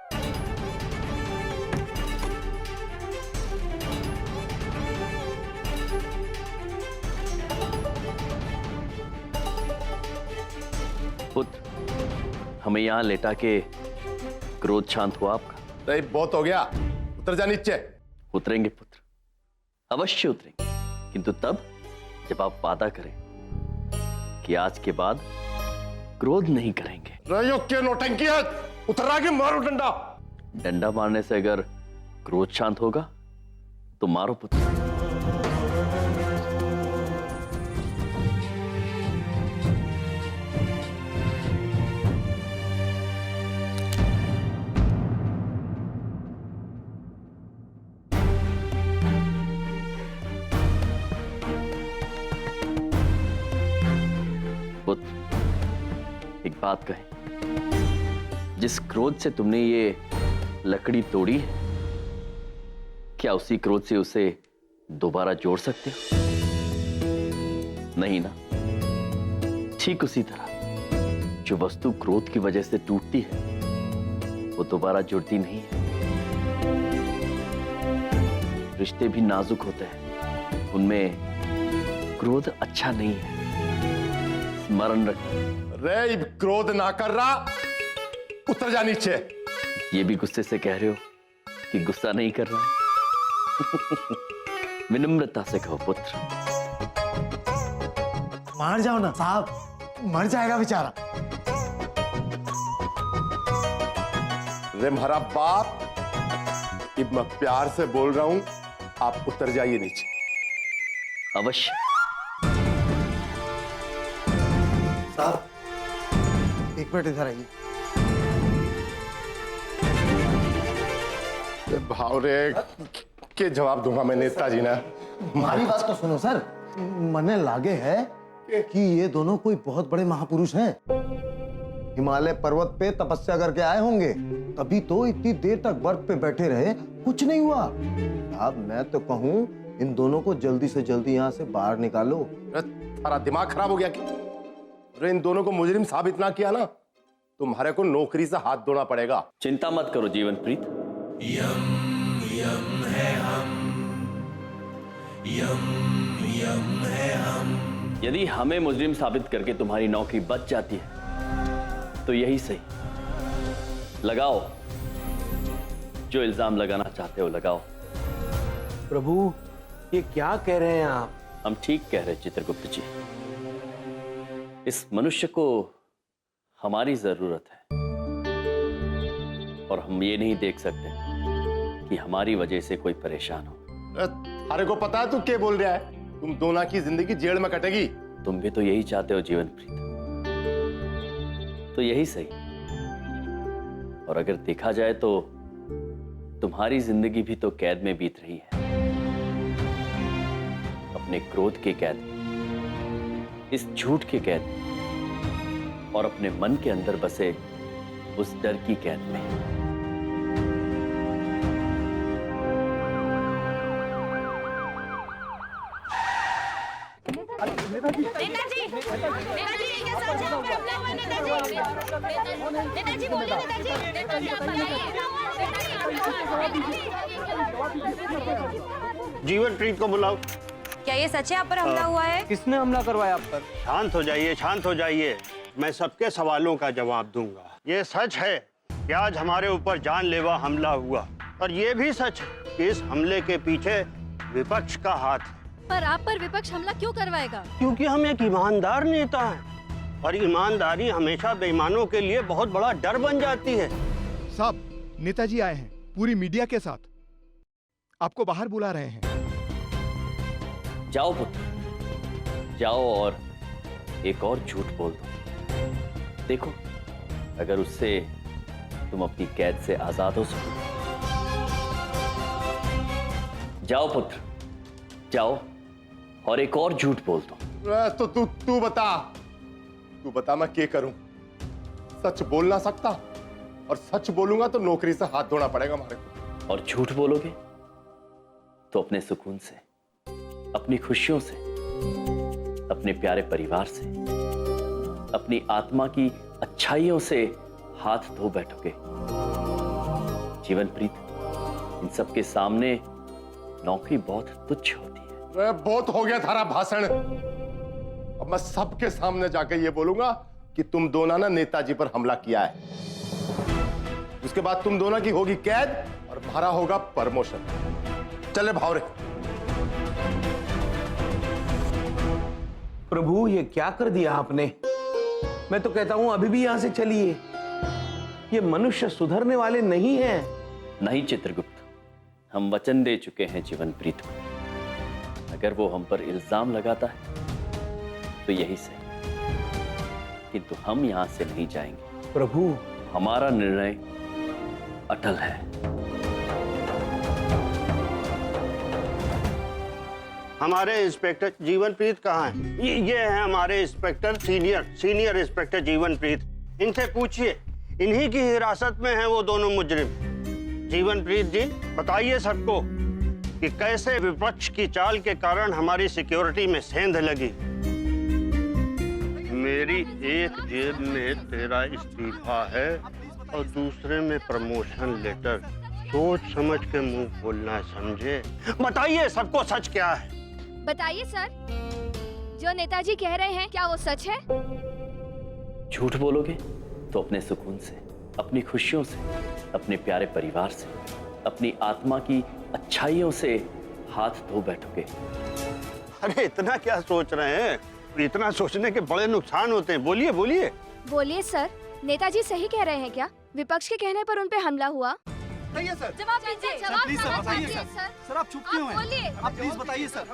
पुत्र हमें यहाँ लेटा के क्रोध शांत हुआ आपका? नहीं, बहुत हो गया, उतर जा नीचे। उतरेंगे पुत्र, अवश्य उतरेंगे, किंतु तब जब आप वादा करें कि आज के बाद क्रोध नहीं करेंगे। क्या नोटंकी है? उतरा के मारो डंडा। डंडा मारने से अगर क्रोध शांत होगा तो मारो पुत्र। एक बात कहें, जिस क्रोध से तुमने ये लकड़ी तोड़ी है, क्या उसी क्रोध से उसे दोबारा जोड़ सकते हो? नहीं ना, ठीक उसी तरह जो वस्तु क्रोध की वजह से टूटती है वो दोबारा जुड़ती नहीं है। रिश्ते भी नाजुक होते हैं, उनमें क्रोध अच्छा नहीं है, स्मरण रखना। रे क्रोध ना कर रहा, उतर जा नीचे। ये भी गुस्से से कह रहे हो कि गुस्सा नहीं कर रहा? विनम्रता से कहो पुत्र। मार जाओ ना साहब, मर जाएगा बेचारा। रे हमारा बाप, अब मैं प्यार से बोल रहा हूं, आप उतर जाइए नीचे। अवश्य। साहब एक मिनट इधर आइए। भावरे के जवाब दूंगा मैं नेताजी ना। हमारी बात तो सुनो सर, मने लागे है कि ये दोनों कोई बहुत बड़े महापुरुष हैं। हिमालय पर्वत पे तपस्या करके आए होंगे, तभी तो इतनी देर तक बर्फ पे बैठे रहे, कुछ नहीं हुआ। अब मैं तो कहूँ इन दोनों को जल्दी से जल्दी यहाँ से बाहर निकालो। सारा दिमाग खराब हो गया क्या? अरे इन दोनों को मुजरिम साबित ना किया ना, तुम्हारे को नौकरी से हाथ धोना पड़ेगा। चिंता मत करो जीवन प्रीत। यम यम है हम, यम यम है हम। यदि हमें मुजरिम साबित करके तुम्हारी नौकरी बच जाती है तो यही सही, लगाओ जो इल्जाम लगाना चाहते हो लगाओ। प्रभु ये क्या कह रहे हैं आप? हम ठीक कह रहे चित्रगुप्त जी। इस मनुष्य को हमारी जरूरत है और हम ये नहीं देख सकते कि हमारी वजह से कोई परेशान हो। अरे को पता है तू क्या बोल रहा है? तुम दोनों की जिंदगी जेल में कटेगी। तुम भी तो यही चाहते हो जीवन प्रीत, तो यही सही। और अगर देखा जाए तो तुम्हारी जिंदगी भी तो कैद में बीत रही है, अपने क्रोध के कैद, इस झूठ के कैद और अपने मन के अंदर बसे उस डर की कैद में। नेताजी, नेताजी, ये क्या सच है? नेताजी बोलिए, नेताजी आप बताइए। जीवन प्रीत को बुलाओ। क्या ये सच है आप पर हमला हुआ है? किसने हमला करवाया आप पर? शांत हो जाइए, शांत हो जाइए, मैं सबके सवालों का जवाब दूंगा। ये सच है कि आज हमारे ऊपर जानलेवा हमला हुआ, और ये भी सच है कि इस हमले के पीछे विपक्ष का हाथ है। पर आप पर विपक्ष हमला क्यों करवाएगा? क्योंकि हम एक ईमानदार नेता हैं और ईमानदारी हमेशा बेईमानों के लिए बहुत बड़ा डर बन जाती है। साहब नेताजी आए हैं पूरी मीडिया के साथ, आपको बाहर बुला रहे हैं। जाओ पुत्र, जाओ और एक और झूठ बोल दो। देखो अगर उससे तुम अपनी कैद से आजाद हो सको। जाओ पुत्र, जाओ और एक और झूठ बोल दो। तो तू बता मैं क्या करूं? सच बोल ना सकता, और सच बोलूंगा तो नौकरी से हाथ धोना पड़ेगा हमारे को। और झूठ बोलोगे तो अपने सुकून से, अपनी खुशियों से, अपने प्यारे परिवार से, अपनी आत्मा की अच्छाइयों से हाथ धो बैठोगे। जीवन प्रीत, इन सबके सामने नौकरी बहुत तुच्छ होती है। बहुत हो गया थारा भाषण। अब मैं सबके सामने जाकर ये बोलूंगा कि तुम दोनों ने नेताजी पर हमला किया है। उसके बाद तुम दोनों की होगी कैद और हमारा होगा प्रमोशन। चले भावरे। प्रभु ये क्या कर दिया आपने? मैं तो कहता हूं अभी भी यहां से चलिए। ये मनुष्य सुधरने वाले नहीं हैं। नहीं चित्रगुप्त, हम वचन दे चुके हैं जीवन प्रीत को। अगर वो हम पर इल्जाम लगाता है तो यही सही, किंतु हम यहां से नहीं जाएंगे। प्रभु हमारा निर्णय अटल है। हमारे इंस्पेक्टर जीवनप्रीत कहाँ हैं? ये है हमारे इंस्पेक्टर, सीनियर इंस्पेक्टर जीवनप्रीत। इनसे पूछिए, इन्हीं की हिरासत में हैं वो दोनों मुजरिम। जीवनप्रीत जी बताइए सबको कि कैसे विपक्ष की चाल के कारण हमारी सिक्योरिटी में सेंध लगी। मेरी एक जेब में तेरा इस्तीफा है और दूसरे में प्रमोशन लेटर। सोच समझ के मुंह खोलना है, समझे? बताइए सबको सच क्या है? बताइए सर, जो नेताजी कह रहे हैं क्या वो सच है? झूठ बोलोगे तो अपने सुकून से, अपनी खुशियों से, अपने प्यारे परिवार से, अपनी आत्मा की अच्छाइयों से हाथ धो बैठोगे। अरे इतना क्या सोच रहे हैं? इतना सोचने के बड़े नुकसान होते हैं। बोलिए बोलिए। बोलिए सर, नेताजी सही कह रहे हैं क्या? विपक्ष के कहने पर उन पे हमला हुआ। सही है सर। जवाब दीजिए। जवाब प्लीज सर देना बताइए चाहिए, सर। सर आप चुप क्यों हैं? बोलिए। आप प्लीज बताइए सर।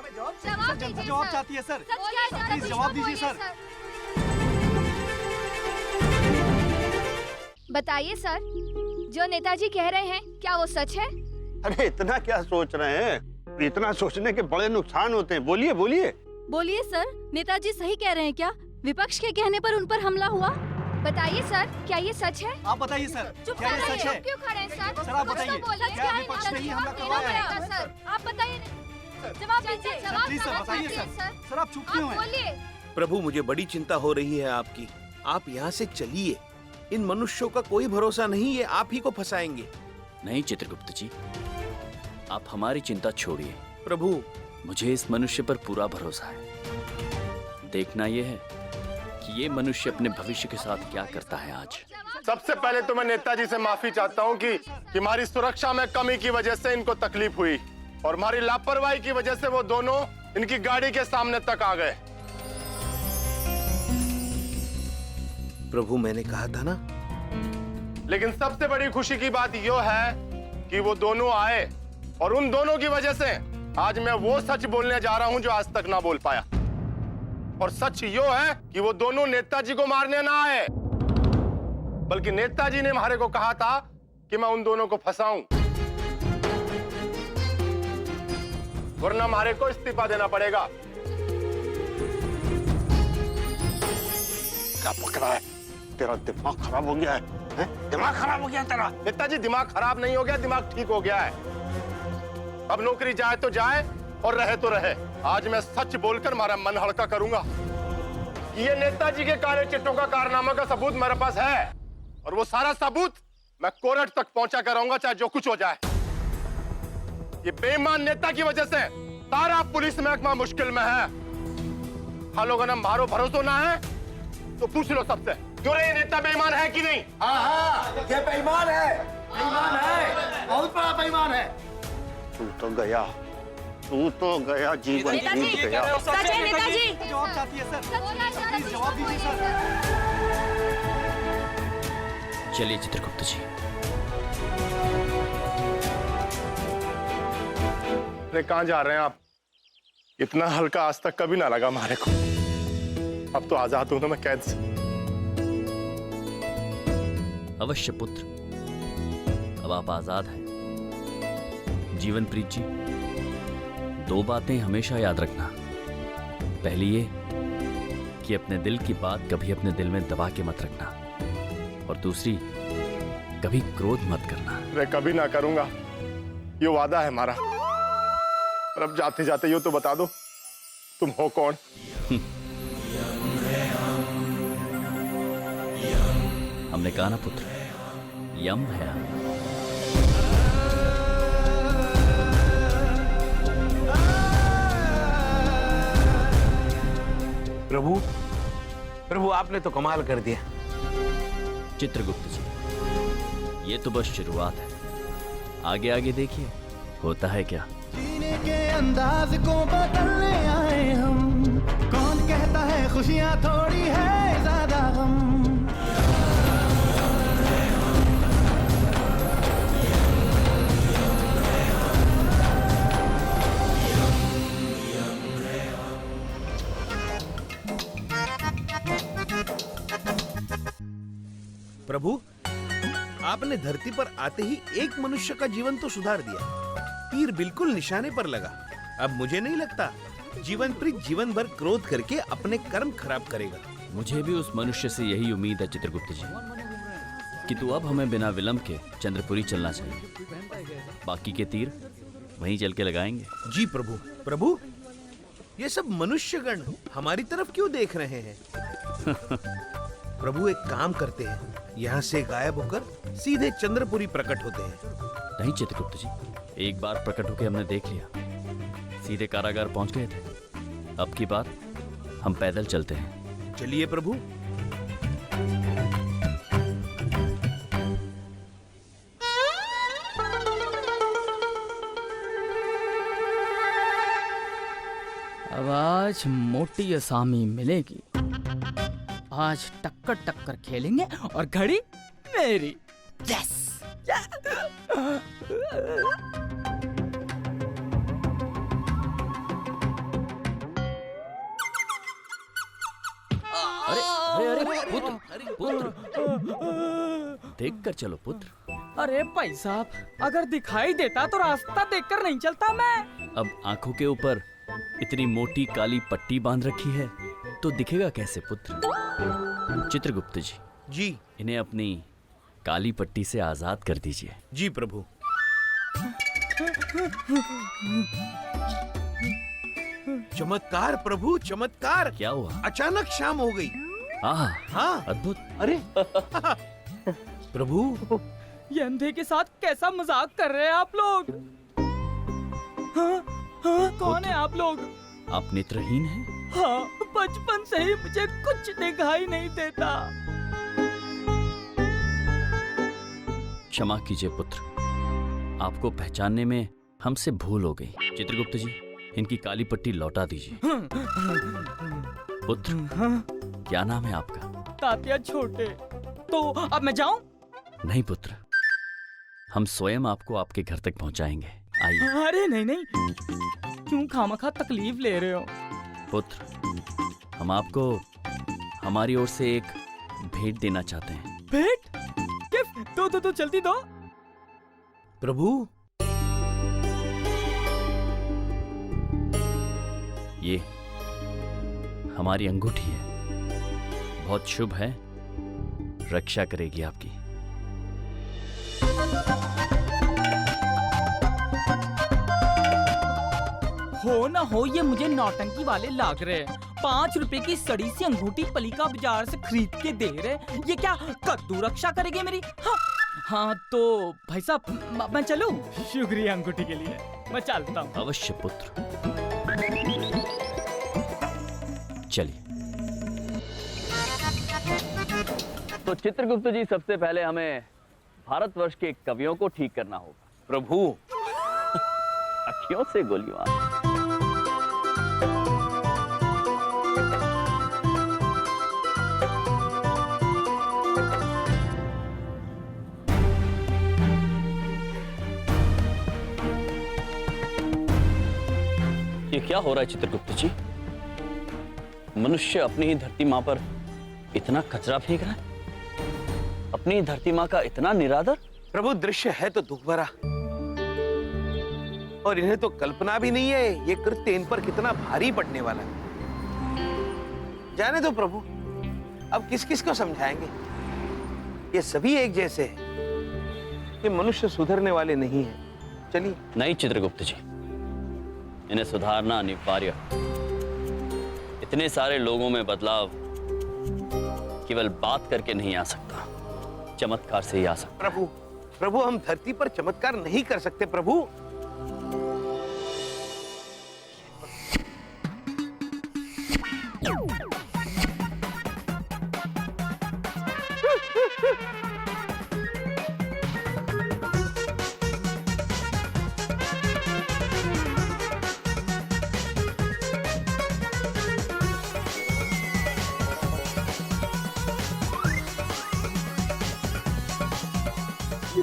जवाब दीजिए जवाब सर। चाहती है सर। सच क्या है? प्लीज जवाब दीजिए सर। बताइए सर, जो नेताजी कह रहे हैं क्या वो सच है? अरे इतना क्या सोच रहे हैं? इतना सोचने के बड़े नुकसान होते हैं। बोलिए बोलिए। बोलिए सर, नेताजी सही कह रहे हैं क्या? विपक्ष के कहने पर उन पर हमला हुआ। बताइए सर, क्या ये सच है? आप बताइए सर। चुप क्या ये सच है? क्यों खड़े हैं सर? सर आप कुछ तो बताइए। बोलिए। क्या विपक्ष ने ही हमला करवाया है? सर आप बताइए। जवाब दीजिए। जवाब प्लीज सर देना बताइए चाहिए, सर। सर आप चुप क्यों हैं? बोलिए। प्रभु मुझे बड़ी चिंता हो रही है आपकी। आप यहाँ से चलिए। इन मनुष्यों का कोई भरोसा नहीं, ये आप ही को फंसाएंगे। नहीं चित्रगुप्त जी, आप हमारी चिंता छोड़िए। प्रभु मुझे इस मनुष्य पर पूरा भरोसा है। देखना यह है कि ये मनुष्य अपने भविष्य के साथ क्या करता है आज। सबसे पहले तो मैं नेताजी से माफी चाहता हूँ कि हमारी सुरक्षा में कमी की वजह से इनको तकलीफ हुई और हमारी लापरवाही की वजह से वो दोनों इनकी गाड़ी के सामने तक आ गए। प्रभु मैंने कहा था ना। लेकिन सबसे बड़ी खुशी की बात यह है कि वो दोनों आए और उन दोनों की वजह से आज मैं वो सच बोलने जा रहा हूं जो आज तक ना बोल पाया। और सच यो है कि वो दोनों नेताजी को मारने ना आए, बल्कि नेताजी ने हमारे को कहा था कि मैं उन दोनों को फंसाऊं, वरना हमारे को इस्तीफा देना पड़ेगा। क्या पकड़ा है? तेरा दिमाग खराब हो गया है? दिमाग खराब हो गया तेरा? नेताजी दिमाग खराब नहीं हो गया, दिमाग ठीक हो गया है। अब नौकरी जाए तो जाए और रहे तो रहे। आज मैं सच बोलकर हमारा मन हल्का करूंगा। ये नेताजी के काले चिट्ठों का कारनामा का सबूत मेरे पास है और वो सारा सबूत मैं कोर्ट तक पहुंचा कर रहूंगा, चाहे जो कुछ हो जाए। ये बेईमान नेता की वजह से सारा पुलिस महकमा मुश्किल में है। हाँ लोगों ने मारो भरोसा ना है तो पूछ लो सबसे, क्यों ये नेता बेईमान है कि नहीं? हाँ ये बेईमान है, बेईमान है, बहुत बड़ा बेईमान है। तू तो गया, तू तो गया, जीवन बीत गया। सच है नेताजी। जवाब चाहती है सर। प्लीज जवाब दीजिए सर। चलिए चित्रगुप्त जी। अरे कहां जा रहे हैं आप? इतना हल्का आज तक कभी ना लगा हमारे को। अब तो आजाद हूं ना मैं कैद से। अवश्य पुत्र, अब आप आजाद हैं। जीवन प्रीत जी, दो बातें हमेशा याद रखना। पहली ये कि अपने दिल की बात कभी अपने दिल में दबा के मत रखना, और दूसरी, कभी क्रोध मत करना। मैं कभी ना करूंगा, ये वादा है हमारा। और अब जाते जाते यूं तो बता दो, तुम हो कौन? हमने कहा ना पुत्र, यम है हम। प्रभु प्रभु आपने तो कमाल कर दिया। चित्रगुप्त जी, ये तो बस शुरुआत है। आगे आगे देखिए होता है क्या। जीने के अंदाज को बदलने आए हम। कौन कहता है खुशियां थोड़ी है ज्यादा गम। प्रभु आपने धरती पर आते ही एक मनुष्य का जीवन तो सुधार दिया। तीर बिल्कुल निशाने पर लगा। अब मुझे नहीं लगता जीवनप्रीत जीवन भर क्रोध करके अपने कर्म खराब करेगा। मुझे भी उस मनुष्य से यही उम्मीद है चित्रगुप्त जी, कि तू अब हमें बिना विलंब के चंद्रपुरी चलना चाहिए। बाकी के तीर वहीं चल के लगाएंगे। जी प्रभु। प्रभु ये सब मनुष्यगण हमारी तरफ क्यों देख रहे हैं? प्रभु एक काम करते हैं, यहाँ से गायब होकर सीधे चंद्रपुरी प्रकट होते हैं। नहीं चित्रगुप्त जी, एक बार प्रकट होकर हमने देख लिया, सीधे कारागार पहुंच गए थे। अब की बार हम पैदल चलते हैं। चलिए प्रभु। अब आज मोटी असामी मिलेगी। आज टक्कर टक्कर खेलेंगे और घड़ी मेरी। यस। अरे अरे अरे पुत्र पुत्र, देख कर चलो पुत्र। अरे भाई साहब, अगर दिखाई देता तो रास्ता देखकर नहीं चलता मैं। अब आंखों के ऊपर इतनी मोटी काली पट्टी बांध रखी है तो दिखेगा कैसे पुत्र? चित्रगुप्त जी, इन्हें अपनी काली पट्टी से आजाद कर दीजिए। जी प्रभु। चमत्कार प्रभु, चमत्कार। क्या हुआ? अचानक शाम हो गई। हाँ, अद्भुत। अरे प्रभु, ये अंधे के साथ कैसा मजाक कर रहे हैं आप लोग? हाँ, हाँ, कौन है आप लोग? आप नेत्रहीन हैं? हाँ, बचपन से ही मुझे कुछ दिखाई नहीं देता। क्षमा कीजिए पुत्र, आपको पहचानने में हमसे भूल हो गई। चित्रगुप्त जी, इनकी काली पट्टी लौटा दीजिए। पुत्र, क्या नाम है आपका? तात्या छोटे। तो अब मैं जाऊं? नहीं पुत्र, हम स्वयं आपको आपके घर तक पहुंचाएंगे। आइए। अरे नहीं नहीं, क्यों खामखा तकलीफ ले रहे हो? पुत्र, हम आपको हमारी ओर से एक भेंट देना चाहते हैं। भेंट? गिफ्ट? दो जल्दी दो। प्रभु, ये हमारी अंगूठी है, बहुत शुभ है, रक्षा करेगी आपकी। हो ना हो, ये मुझे नौटंकी वाले लाग रहे हैं। 5 रुपए की सड़ी सी अंगूठी पलिका बाजार से खरीद के दे रहे। ये क्या कद्दू रक्षा करेगी मेरी? हाँ तो भाई साहब, मैं चलूं? शुक्रिया अंगूठी के लिए, मैं चलता हूँ। अवश्य पुत्र, चलिए। तो चित्रगुप्त जी, सबसे पहले हमें भारतवर्ष के कवियों को ठीक करना होगा। प्रभु, अखियों से गोली मार। ये क्या हो रहा है चित्रगुप्त जी? मनुष्य अपनी ही धरती माँ पर इतना कचरा फेंक रहा है, अपनी धरती माँ का इतना निरादर। प्रभु, दृश्य है तो दुख भरा, और इन्हें तो कल्पना भी नहीं है ये कृत्य इन पर कितना भारी पड़ने वाला है। जाने दो प्रभु, अब किस किस को समझाएंगे? ये सभी एक जैसे हैं। ये मनुष्य सुधरने वाले नहीं हैं। चलिए। नहीं चित्रगुप्त जी, इन्हें सुधारना अनिवार्य। इतने सारे लोगों में बदलाव केवल बात करके नहीं आ सकता, चमत्कार से ही आ सकता। प्रभु, हम धरती पर चमत्कार नहीं कर सकते प्रभु।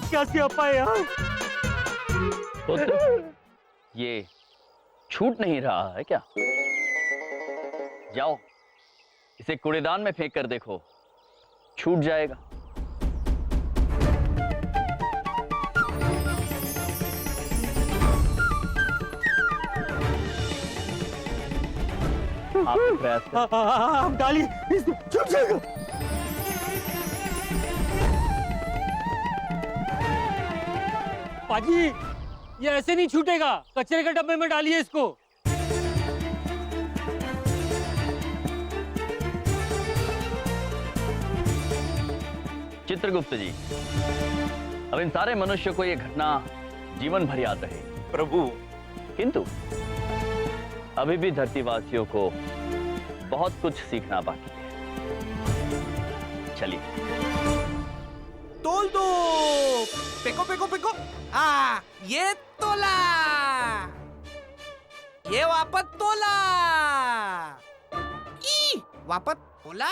क्या सियापा है यार? पुत्र, ये छूट नहीं रहा है क्या? जाओ, इसे कूड़ेदान में फेंक कर देखो, छूट जाएगा। आप प्रयास करें। डालिए, छूट जाएगा। पाजी, ये ऐसे नहीं छूटेगा, कचरे के डब्बे में डालिए इसको। चित्रगुप्त जी, अब इन सारे मनुष्यों को ये घटना जीवन भर याद रहे। प्रभु, किंतु अभी भी धरतीवासियों को बहुत कुछ सीखना बाकी है। चलिए। तोल दो। Phaco phaco phaco. ये तोला, ये वापस तोला, वापस तोला।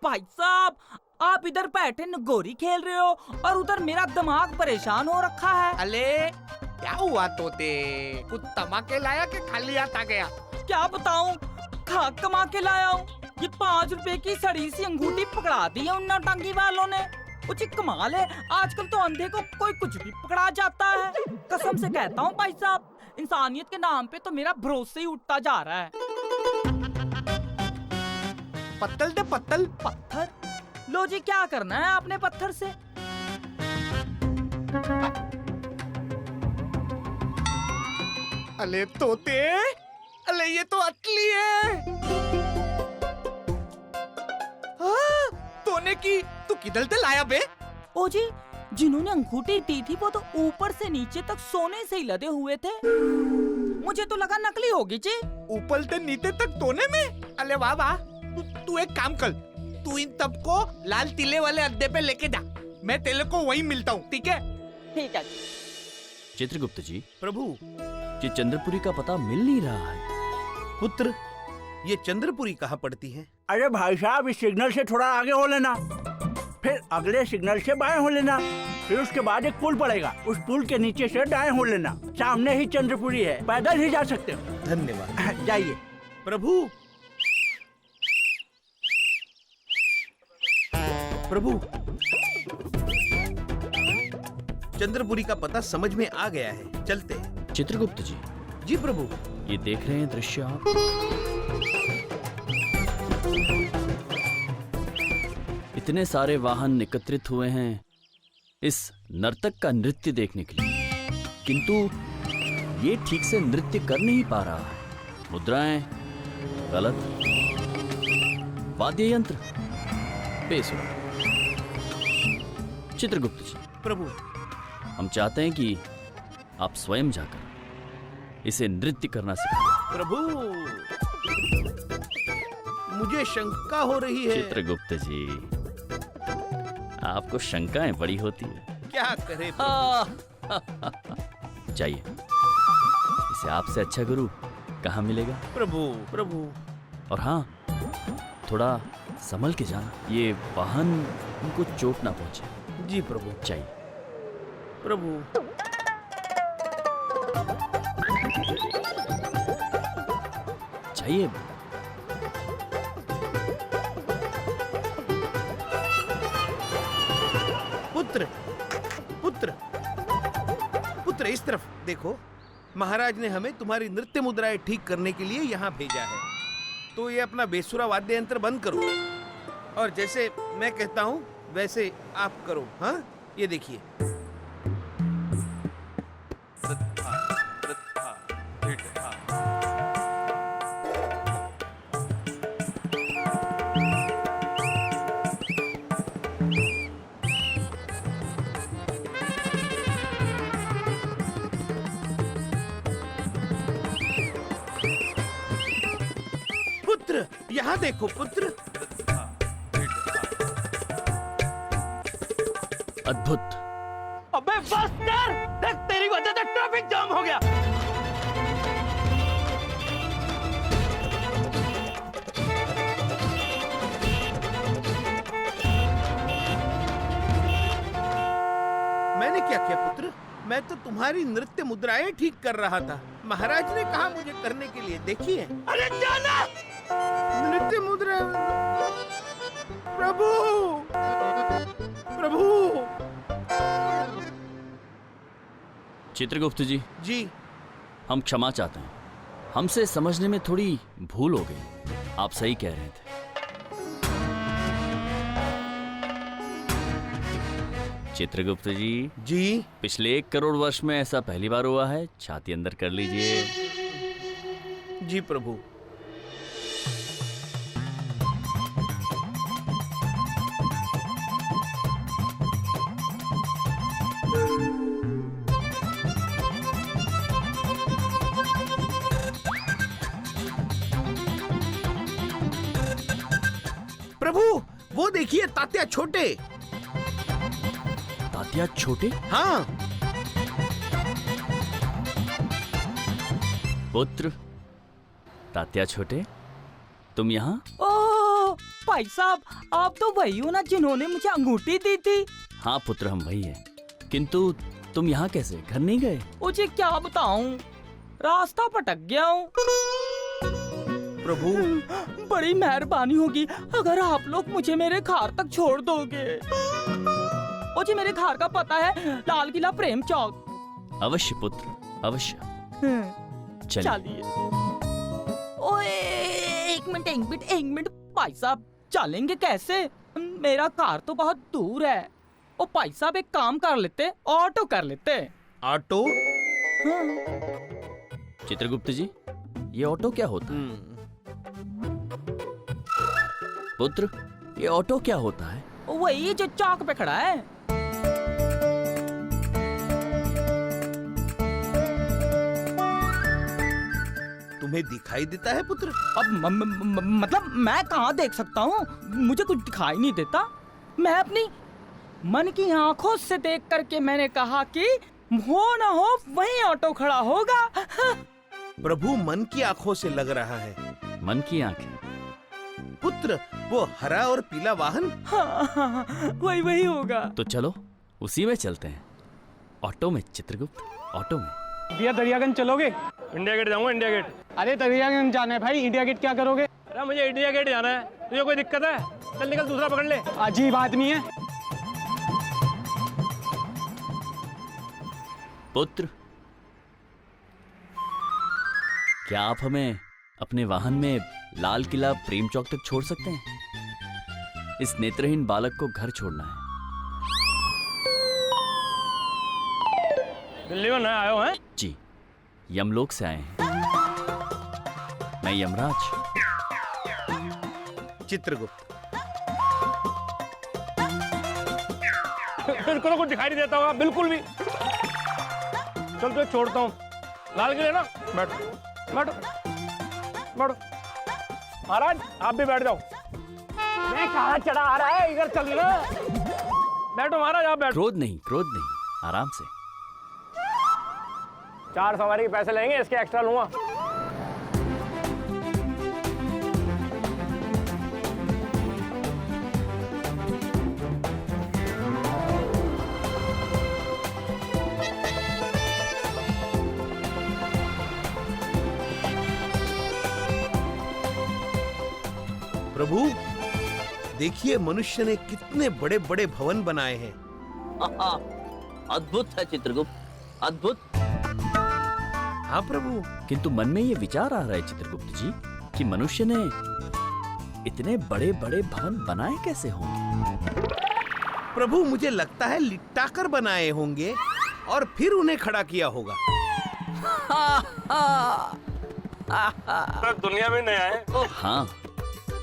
भाई साहब, आप इधर बैठे नगोरी खेल रहे हो और उधर मेरा दिमाग परेशान हो रखा है। अले क्या हुआ तोते? कुछ तमाके लाया कि खाली हाथ आ गया? क्या बताऊं, खा कमा के लाया हूँ। ये 5 रुपए की सड़ी सी अंगूठी पकड़ा दी है उन नौटंकी वालों ने। कुछ कमाल है, आजकल तो अंधे को कोई कुछ भी पकड़ा जाता है। कसम से कहता हूँ भाई साहब, इंसानियत के नाम पे तो मेरा भरोसा ही उठता जा रहा है। पत्तल दे पत्तल। पत्थर? लो जी, क्या करना है आपने पत्थर से? अले तोते, अले ये तो असली है। तोने की तू किधर से लाया बे? ओ जी, जिन्होंने अंगूठी दी थी वो तो ऊपर से नीचे तक सोने से ही लदे हुए थे। मुझे तो लगा नकली होगी जी। ऊपर से नीचे तक तोने में? अले वाह वाह। तू एक काम कर, तू इन सबको लाल टीले वाले अड्डे पे लेके जा। मैं तेरे को वहीं मिलता हूँ, ठीक है? ठीक है। चित्रगुप्त जी। प्रभु, ये चंद्रपुरी का पता मिल नहीं रहा है। पुत्र, ये चंद्रपुरी कहाँ पड़ती है? अरे भाई साहब, इस सिग्नल से थोड़ा आगे हो लेना, फिर अगले सिग्नल से बाएं हो लेना, फिर उसके बाद एक पुल पड़ेगा, उस पुल के नीचे से दाएं हो लेना। सामने ही चंद्रपुरी है, पैदल ही जा सकते हो। धन्यवाद। जाइए। प्रभु, प्रभु, चंद्रपुरी का पता समझ में आ गया है, चलते हैं। चित्रगुप्त जी। जी प्रभु। ये देख रहे हैं दृश्य आप? इतने सारे वाहन एकत्रित हुए हैं इस नर्तक का नृत्य देखने के लिए, किंतु ये ठीक से नृत्य कर नहीं पा रहा है। मुद्राएं गलत, वाद्य यंत्र बेसुरा। चित्रगुप्त जी। प्रभु, हम चाहते हैं कि आप स्वयं जाकर इसे नृत्य करना सिखाएं। प्रभु, मुझे शंका हो रही है। चित्रगुप्त जी, आपको शंकाएं बड़ी होती है। क्या करे? जाइए, इसे आपसे अच्छा गुरु कहाँ मिलेगा? प्रभु, प्रभु। और हाँ, थोड़ा संभल के जाना, ये वाहन उनको चोट ना पहुंचे। जी प्रभु। चाहिए। प्रभु, चाहिए। पुत्र, पुत्र, पुत्र, इस तरफ देखो। महाराज ने हमें तुम्हारी नृत्य मुद्राएं ठीक करने के लिए यहाँ भेजा है। तो ये अपना बेसुरा वाद्य यंत्र बंद करो और जैसे मैं कहता हूँ वैसे आप करो। हाँ, ये देखिए। पुत्र, यहाँ देखो पुत्र। अद्भुत। अबे बस यार, देख तेरी वजह से ट्रैफिक जाम हो गया। मैंने क्या किया पुत्र? मैं तो तुम्हारी नृत्य मुद्राएं ठीक कर रहा था। महाराज ने कहा मुझे करने के लिए। देखिए। अरे जाना! नृत्य मुद्रा। प्रभु, प्रभु। चित्रगुप्त जी। जी। हम क्षमा चाहते हैं, हमसे समझने में थोड़ी भूल हो गई। आप सही कह रहे थे। चित्रगुप्त जी। जी। पिछले 1 करोड़ वर्ष में ऐसा पहली बार हुआ है। छाती अंदर कर लीजिए। जी प्रभु। प्रभु वो देखिए तात्या छोटे। तात्या छोटे? हाँ। पुत्र तात्या छोटे, तुम यहाँ? ओह भाई साहब, आप तो वही हो ना जिन्होंने मुझे अंगूठी दी थी। हाँ पुत्र, हम वही हैं। किंतु तुम यहाँ कैसे? घर नहीं गए? मुझे क्या बताऊं, रास्ता भटक गया हूँ। प्रभु बड़ी मेहरबानी होगी अगर आप लोग मुझे मेरे घर तक छोड़ दोगे। मुझे मेरे घर का पता है, लाल किला प्रेम चौक। अवश्य पुत्र, अवश्य। चलिए। ओए एक मिनट भाई साहब, चलेंगे कैसे? मेरा घर तो बहुत दूर है। ओ भाई साहब एक काम कर लेते, ऑटो कर लेते। ऑटो? चित्रगुप्त जी, ये ऑटो क्या होता है? पुत्र, ये ऑटो क्या होता है? वही जो चौक पे खड़ा है। तुम्हें दिखाई देता है पुत्र? अब मतलब मैं कहाँ देख सकता हूँ, मुझे कुछ दिखाई नहीं देता। मैं अपनी मन की आंखों से देख करके मैंने कहा कि हो ना हो वहीं ऑटो खड़ा होगा। प्रभु मन की आंखों से लग रहा है। मन की आंखें? पुत्र वो हरा और पीला वाहन? हाँ, वही होगा। तो चलो उसी में चलते हैं, ऑटो में चित्रगुप्त, ऑटो में। भैया दरियागंज चलोगे? इंडिया गेट जाऊंगा, इंडिया गेट। अरे दरियागंज जाना है भाई, इंडिया गेट क्या करोगे? अरे मुझे इंडिया गेट जाना है। तुझे कोई दिक्कत है? चल निकल, दूसरा पकड़ ले। अजीब आदमी है। पुत्र, क्या आप हमें अपने वाहन में लाल किला प्रेम चौक तक छोड़ सकते हैं? इस नेत्रहीन बालक को घर छोड़ना है। दिल्ली में नया आए हो हैं? जी, यमलोक से आए हैं। मैं यमराज। चित्रगुप्त। इसको तो कुछ दिखाई नहीं देता होगा बिल्कुल भी। चल तो छोड़ता हूँ। लाल किले ना, बैठो बैठो बैठो। महाराज आप भी बैठ जाओ। मैं कहाँ चढ़ा आ रहा है, इधर चल ना। बैठो महाराज, आप बैठो। क्रोध नहीं, क्रोध नहीं, आराम से। 4 सवारी के पैसे लेंगे, इसके एक्स्ट्रा लूंगा। प्रभु देखिए मनुष्य ने कितने बड़े बड़े भवन बनाए हैं। अद्भुत है चित्रगुप्त, अद्भुत। हाँ प्रभु। किंतु मन में ये विचार आ रहा है चित्रगुप्त जी कि मनुष्य ने इतने बड़े बड़े भवन बनाए कैसे होंगे? प्रभु मुझे लगता है लिट्टाकर बनाए होंगे और फिर उन्हें खड़ा किया होगा। तो दुनिया में नया है। हाँ,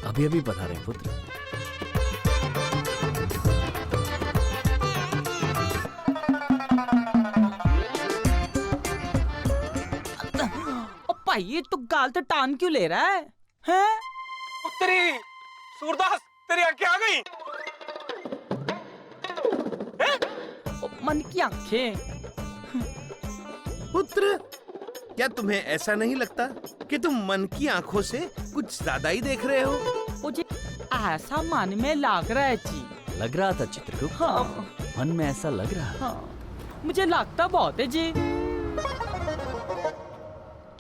अभी अभी बता रहे पुत्र। भाई ये तो गाल तो टान क्यों ले रहा है? हैं? तेरी सूरदास, तेरी आंखें आ गई। मन की आंखें। पुत्र क्या तुम्हें ऐसा नहीं लगता कि तुम मन की आंखों से कुछ ज्यादा ही देख रहे हो? मुझे ऐसा मन में लग रहा है जी। लग रहा था चित्रगुप्त? हाँ। मन में ऐसा लग रहा है? हाँ, मुझे लगता बहुत है जी।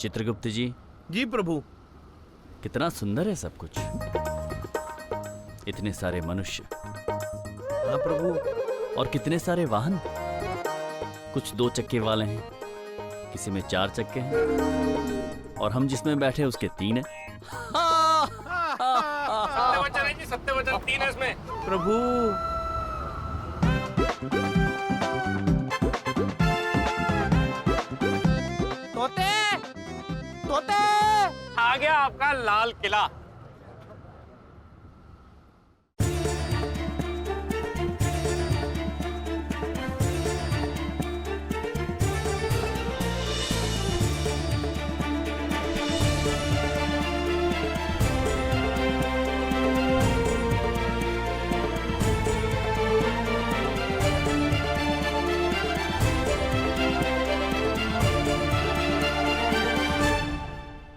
चित्रगुप्त जी। जी प्रभु। कितना सुंदर है सब कुछ, इतने सारे मनुष्य। हाँ प्रभु। और कितने सारे वाहन, कुछ 2 चक्के वाले हैं, किसी में 4 चक्के हैं, और हम जिसमें बैठे उसके 3 हैं। सत्य वचन है जी, सत्य वचन 3 है इसमें। प्रभु तोते, तोते, आ गया आपका लाल किला।